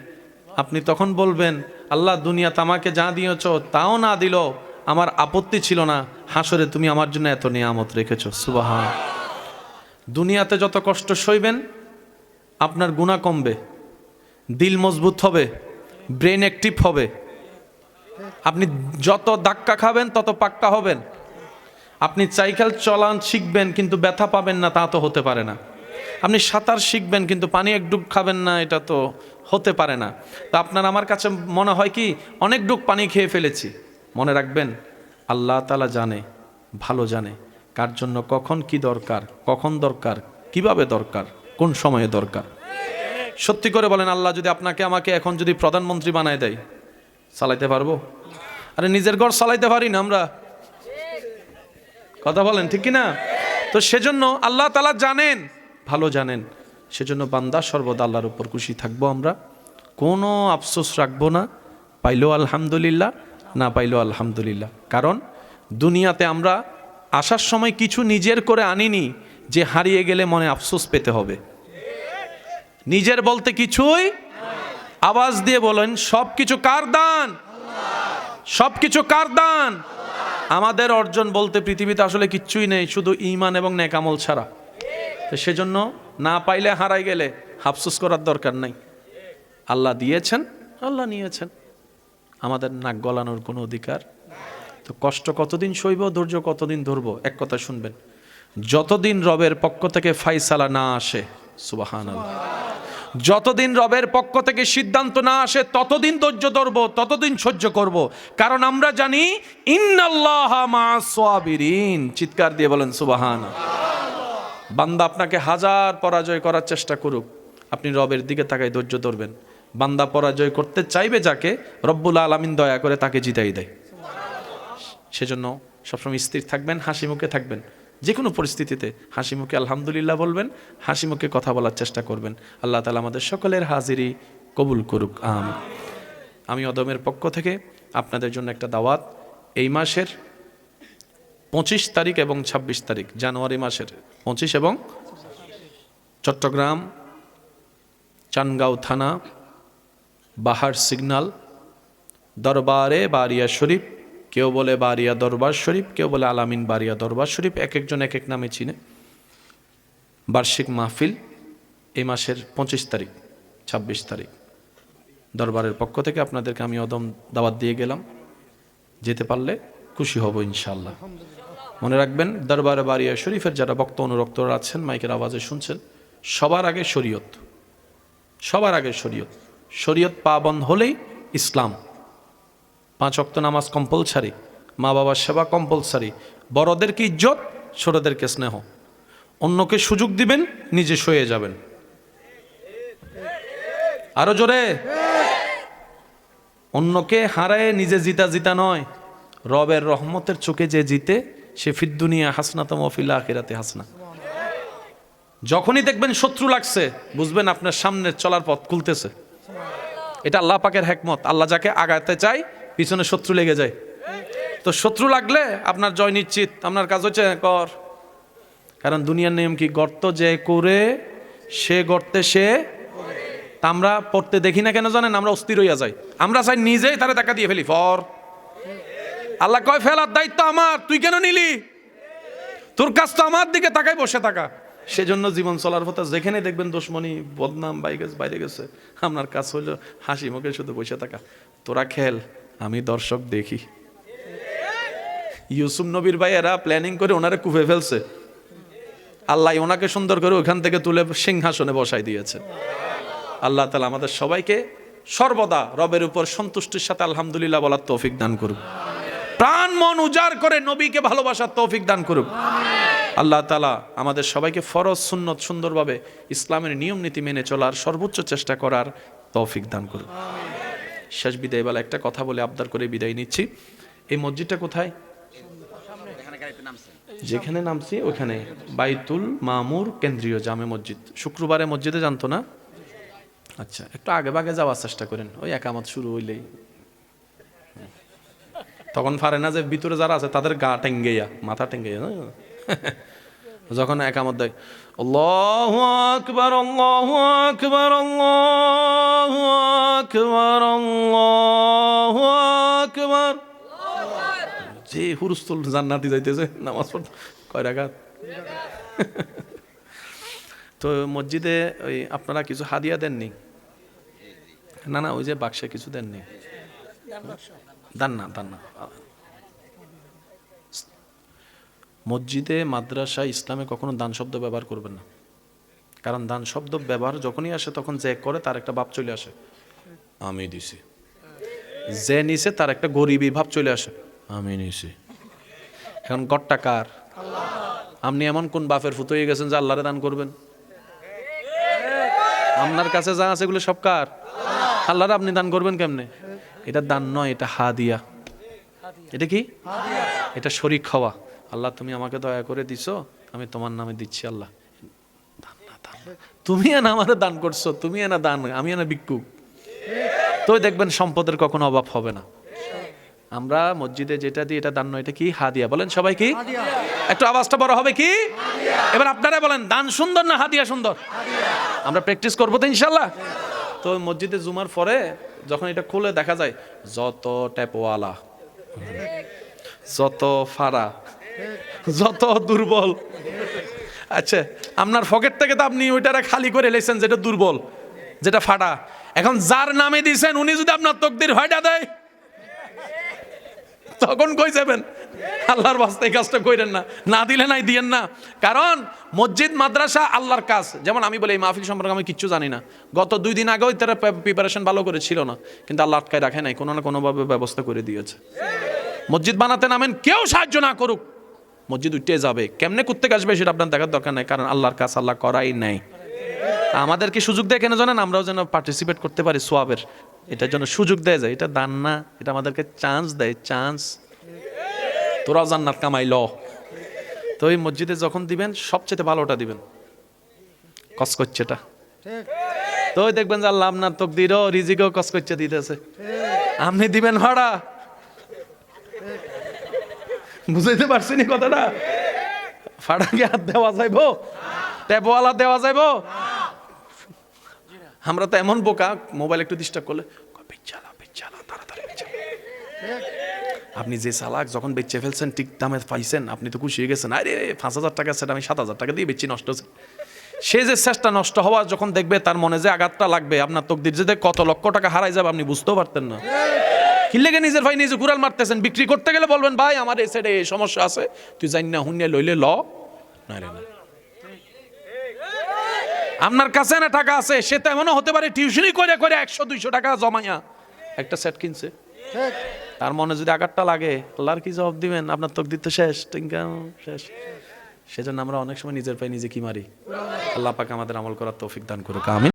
আপনি তখন বলবেন আল্লাহ দুনিয়াতে আমাকে যা দিয়েছ তাও না দিল আমার আপত্তি ছিল না, হাসরে তুমি আমার জন্য এত নিয়ামত রেখেছ। সুবহান। দুনিয়াতে যত কষ্ট সইবেন আপনার গুনাহ কমবে, দিল মজবুত হবে, ব্রেন অ্যাক্টিভ হবে। আপনি যত ধাক্কা খাবেন তত পাক্কা হবেন। আপনি সাইকেল চালান শিখবেন কিন্তু ব্যথা পাবেন না, তা তো হতে পারে না। আপনি সাঁতার শিখবেন কিন্তু পানি এক ডুব খাবেন না, এটা তো হতে পারে না। তো আপনার আমার কাছে মনে হয় কি অনেক ডুব পানি খেয়ে ফেলেছি। মনে রাখবেন আল্লাহ তাআলা জানে, ভালো জানে কার জন্য কখন কি দরকার, কখন দরকার, কিভাবে দরকার, কোন সময়ে দরকার। সত্যি করে বলেন আল্লাহ যদি আপনাকে আমাকে এখন যদি প্রধানমন্ত্রী বানায় দেয়, চালাইতে পারবো? আরে নিজের ঘর চালাইতে পারি না আমরা, কথা বলেন ঠিক কি না? তো সেজন্য আল্লাহ তাআলা জানেন, ভালো জানেন। সেজন্য বান্দা সর্বদা আল্লাহর উপর খুশি থাকবো। আমরা কোনো আফসোস রাখবো না, পাইলো আলহামদুলিল্লাহ, না পাইলো আলহামদুলিল্লাহ। কারণ দুনিয়াতে আমরা আসার সময় কিছু নিজের করে আনিনি যে হারিয়ে গেলে মনে আফসোস পেতে হবে। নিজের বলতে কিছুই, আওয়াজ দিয়ে বলেন সব কিছু কার দান? সব কিছু কার দান? আমাদের অর্জন বলতে পৃথিবীতে আসলে কিচ্ছুই নেই, শুধু ঈমান এবং নেক আমল ছাড়া। তো সেজন্য না পাইলে, হারাই গেলে আফসোস করার দরকার নাই। আল্লাহ দিয়েছেন, আল্লাহ নিয়েছেন, আমাদের নাক গলানোর কোনো অধিকার। তো কষ্ট কতদিন সইব, ধৈর্য কতদিন ধরবো? এক কথা শুনবেন, যতদিন রবের পক্ষ থেকে ফাইসালা না আসে, সুবহানাল্লাহ, যতদিন রবের পক্ষ থেকে সিদ্ধান্ত না আসে ততদিন ধৈর্য ধরবো, ততদিন সহ্য করব। কারণ আমরা জানি ইন্নাল্লাহা মা'আস সাবিরিন। চিৎকার দিয়ে বলেন সুবহানাল্লাহ। বান্দা আপনাকে হাজার পরাজয় করার চেষ্টা করুক, আপনি রবের দিকে তাকায় ধৈর্য ধরবেন। বান্দা পরাজয় করতে চাইবে যাকে, রব্বুল আলামিন দয়া করে তাকে জিতাই দেয়। সেজন্য সবসময় স্থির থাকবেন, হাসি মুখে থাকবেন। যে কোনো পরিস্থিতিতে হাসি মুখে আলহামদুলিল্লাহ বলবেন, হাসি মুখে কথা বলার চেষ্টা করবেন। আল্লাহ তাআলা আমাদের সকলের হাজিরি কবুল করুক, আমিন। আমি অদমের পক্ষ থেকে আপনাদের জন্য একটা দাওয়াত, এই মাসের 25 তারিখ এবং 26 তারিখ জানুয়ারি মাসের 25 এবং চট্টগ্রাম চানগাঁও থানা বাহার সিগন্যাল দরবারে বারিয়া শরীফ, কেউ বলে বারিয়া দরবার শরীফ, কেউ বলে আলামিন বারিয়া দরবার শরীফ, এক একজন এক এক নামে চিনে। বার্ষিক মাহফিল এই মাসের 25 তারিখ 26 তারিখ দরবারের পক্ষ থেকে আপনাদেরকে আমি অদম দাওয়াত দিয়ে গেলাম, যেতে পারলে খুশি হব ইনশাআল্লাহ। মনে রাখবেন দরবারে বারিয়া শরীফের যারা ভক্ত অনুরক্তরা আছেন মাইকের আওয়াজে শুনছেন, সবার আগে শরীয়ত, সবার আগে শরীয়ত। শরীয়ত পাবন্ধ হলেই ইসলাম। 5 ওয়াক্ত নামাজ কম্পালসারি, মা বাবার সেবা কম্পালসারি, বড়দেরকে ইজ্জত, ছোটদেরকে স্নেহ, অন্যকে সুযোগ দিবেন, নিজে সয়ে যাবেন। আরো জোরে, অন্যকে হারায় নিজে জিতা জিতা নয়। রবের রহমতের চোখে যে জিতে সে ফিদ দুনিয়া হাসনাত ওয়া ফিল আখিরাতি হাসনা। যখনই দেখবেন শত্রু লাগছে বুঝবেন আপনার সামনের চলার পথ খুলতেছে। এটা আল্লাহ পাকের হিকমত। আল্লাহ যাকে আগাতে চায় পিছনে শত্রু লেগে যায়। তো শত্রু লাগলে আপনার জয় নিশ্চিত, আপনার কাজ হচ্ছে কর। কারণ দুনিয়ার নিয়ম কি, গর্ত যে করে সে গর্তে সে। তা আমরা পড়তে দেখি না কেন জানেন? আমরা অস্থির হইয়া যাই, আমরা চাই নিজেই তারে টাকা দিয়ে ফেলি। ফর আল্লাহ কয় ফেলার দায়িত্ব আমার, তুই কেন নিলি? তোর কাজ তো আমার দিকে তাকাই বসে থাকা। সেজন্য জীবন চলার পথে যেখানে দেখবেন দুশমনি বদনাম বাইরে গেছে, আপনার কাজ হইলো হাসি মুখে শুধু বসে থাকা। তোরা খেল, আমি দর্শক দেখি। ইউসুফ নবীর ভাইয়েরা প্ল্যানিং করে ওনারে কুফে ফেলছে, আল্লাহ ওনাকে সুন্দর করে ওখান থেকে তুলে সিংহাসনে বসাই দিয়েছে। আল্লাহ তাআলা আমাদের সবাইকে সর্বদা রবের উপর সন্তুষ্টির সাথে আলহামদুলিল্লাহ বলার তৌফিক দান করুক। প্রাণ মন উজাড় করে নবীকে ভালোবাসার তৌফিক দান করুক। আল্লাহ তাআলা আমাদের সবাইকে ফরজ সুন্নত সুন্দরভাবে ইসলামের নিয়ম নীতি মেনে চলার সর্বোচ্চ চেষ্টা করার তৌফিক দান করুক। শেষ বিদায় বেলা একটা কথা বলে আবদার করে বিদায় নিচ্ছি। এই মসজিদটা কোথায়? যেখানে নামছি ওখানে বাইতুল মামুর কেন্দ্রীয় জামে মসজিদ। শুক্রবারে মসজিদে জানতো না? আচ্ছা, একটু আগে ভাগে যাওয়ার চেষ্টা করেন, ওই একামত শুরু হইলেই তখন পারে না যে ভিতরে যারা আছে তাদের গা টেঙ্গেয়া, মাথা টেঙ্গেয়া। যখন একামত দেয় আল্লাহু আকবার আল্লাহু আকবার আল্লাহু আকবার আল্লাহু আকবার, যে হুরুস্তুল জান্নাতি যাইতেছে নামাজ পড়তে। কয় রাকাত? তো মসজিদে ওই আপনারা কিছু হাদিয়া দেননি? না, ওই যে বাক্সে কিছু দেননি? দান না। মসজিদে মাদ্রাসা ইসলামে কখনো দান শব্দ ব্যবহার করবেন না। কারণ দান শব্দ ব্যবহার যখনই আসে তখন যে করে তার একটা ভাব চলে আসে, আমি দিছি। যে নিছে তার একটা গরিবী ভাব চলে আসে, আমি নিছি। এখন গড়টা কার? আপনি এমন কোন বাপের ফুত হয়ে গেছেন যে আল্লাহরে দান করবেন? আপনার কাছে যা আছে এগুলো সব কার? আল্লাহরে আপনি দান করবেন কেমনে? এটা দান নয়, এটা হাদিয়া। এটা কি? এটা শরীক খাওয়া। আল্লাহ তুমি আমাকে দয়া করে দিছো, আমি তোমার নামে দিচ্ছি। আল্লাহ তুমি এনা আমারে দান করছো, তুমি এনা দান, আমি এনা ভিক্ষুক। তো দেখবেন সম্পদের কখনো অভাব হবে না। আমরা মসজিদে যেটা দিই এটা দান নয়, এটা কি? হাদিয়া। বলেন সবাই কি? একটু আওয়াজটা বড় হবে কি? এবার আপনারা বলেন দান সুন্দর না হাদিয়া সুন্দর? আমরা প্র্যাকটিস করবো তো ইনশাল্লাহ। তো মসজিদে জুমার পরে যখন এটা খুলে দেখা যায় যত ট্যাপওয়ালা, যত ফাড়া, যত দুর্বল। আচ্ছা, আপনার পকেট থেকে তো আপনি ওইটারা খালি করে লেছেন যেটা দুর্বল, যেটা ফাটা। এখন যার নামে দিয়েছেন উনি যদি আপনার তকদির হয়টা দেয় তখন কই যাবেন? আল্লাহর বাস্তে এই কাজটা কইরেন না, না দিলে নাই দিয়েন না। কারণ মসজিদ মাদ্রাসা আল্লাহর কাজ। যেমন আমি বলি এই মাহফিল সম্পর্কে আমি কিচ্ছু জানি না, গত 2 দিন আগেও তারা প্রিপারেশন ভালো করে ছিল না, কিন্তু আল্লাহ আটকায় রাখে নাই, কোনো না কোনোভাবে ব্যবস্থা করে দিয়েছে। মসজিদ বানাতে নামেন, কেউ সাহায্য না করুক, মসজিদ উঠতে যাবে। কেমনে করতে আসবে সেটা আপনার দেখার দরকার নাই, কারণ আল্লাহর কাজ আল্লাহ করাই নাই। আমাদেরকে সুযোগ দেয় কেন জানেন? আমরাও যেন পার্টিসিপেট করতে পারি সোয়াবের, এটার জন্য সুযোগ দেয় যায়। এটা দান না, এটা আমাদেরকে চান্স দেয়, চান্স। তোরাও জান্নাত কামাইল। তো এই মসজিদে যখন দিবেন সবচেয়ে ভালোটা দিবেন, কসকচ্ছেটা। তো দেখবেন যে আল্লাহ আপনার তকদিরও রিজিকও কসকচ্ছে দিতেছে, আপনি দিবেন ভাড়া। বুঝাইতে পারছি নি কথাটা? ফাটাকে হাত দেওয়া যাইবো? ট্যাপওয়ালা দেওয়া যাইবো? আমরা তো এমন বোকা, মোবাইল একটু ডিস্টার্ব করলে বেচালা তাড়াতাড়ি বেচালা। আপনি যে চালাক, যখন বেচে ফেলছেন ঠিক দামে পাইছেন, আপনি তো খুশি হয়ে গেছেন, আরে 5,000 টাকা সেটা আমি 7,000 টাকা দিয়ে বেচি, নষ্ট হচ্ছে। সে যে চেষ্টা নষ্ট হওয়া যখন দেখবে, তার মনে যে আঘাতটা লাগবে, আপনার তকদির যে কত লক্ষ টাকা হারাই যাবে আপনি বুঝতেও পারতেন না। কি লেগে নিজের ভাই নিজে কুড়াল মারতেছেন? বিক্রি করতে গেলে বলবেন ভাই আমার এই সাইডে এই সমস্যা আছে, তুই জানি না হুন্যে লইলে ল না রে না। আপনার কাছে না টাকা আছে, সে তো এমনও হতে পারে টিউশনই করে করে 100-200 টাকা জমাইয়া একটা সেট কিনছে। তার মনে যদি আঘাতটা লাগে, আল্লাহর কি জবাব দিবেন? আপনার তকদির তো শেষ, শেষ। সেজন্য আমরা অনেক সময় নিজের পায়ে নিজে কি মারি। আল্লাহ পাক আমাদের আমল করার তৌফিক দান করুক, আমিন।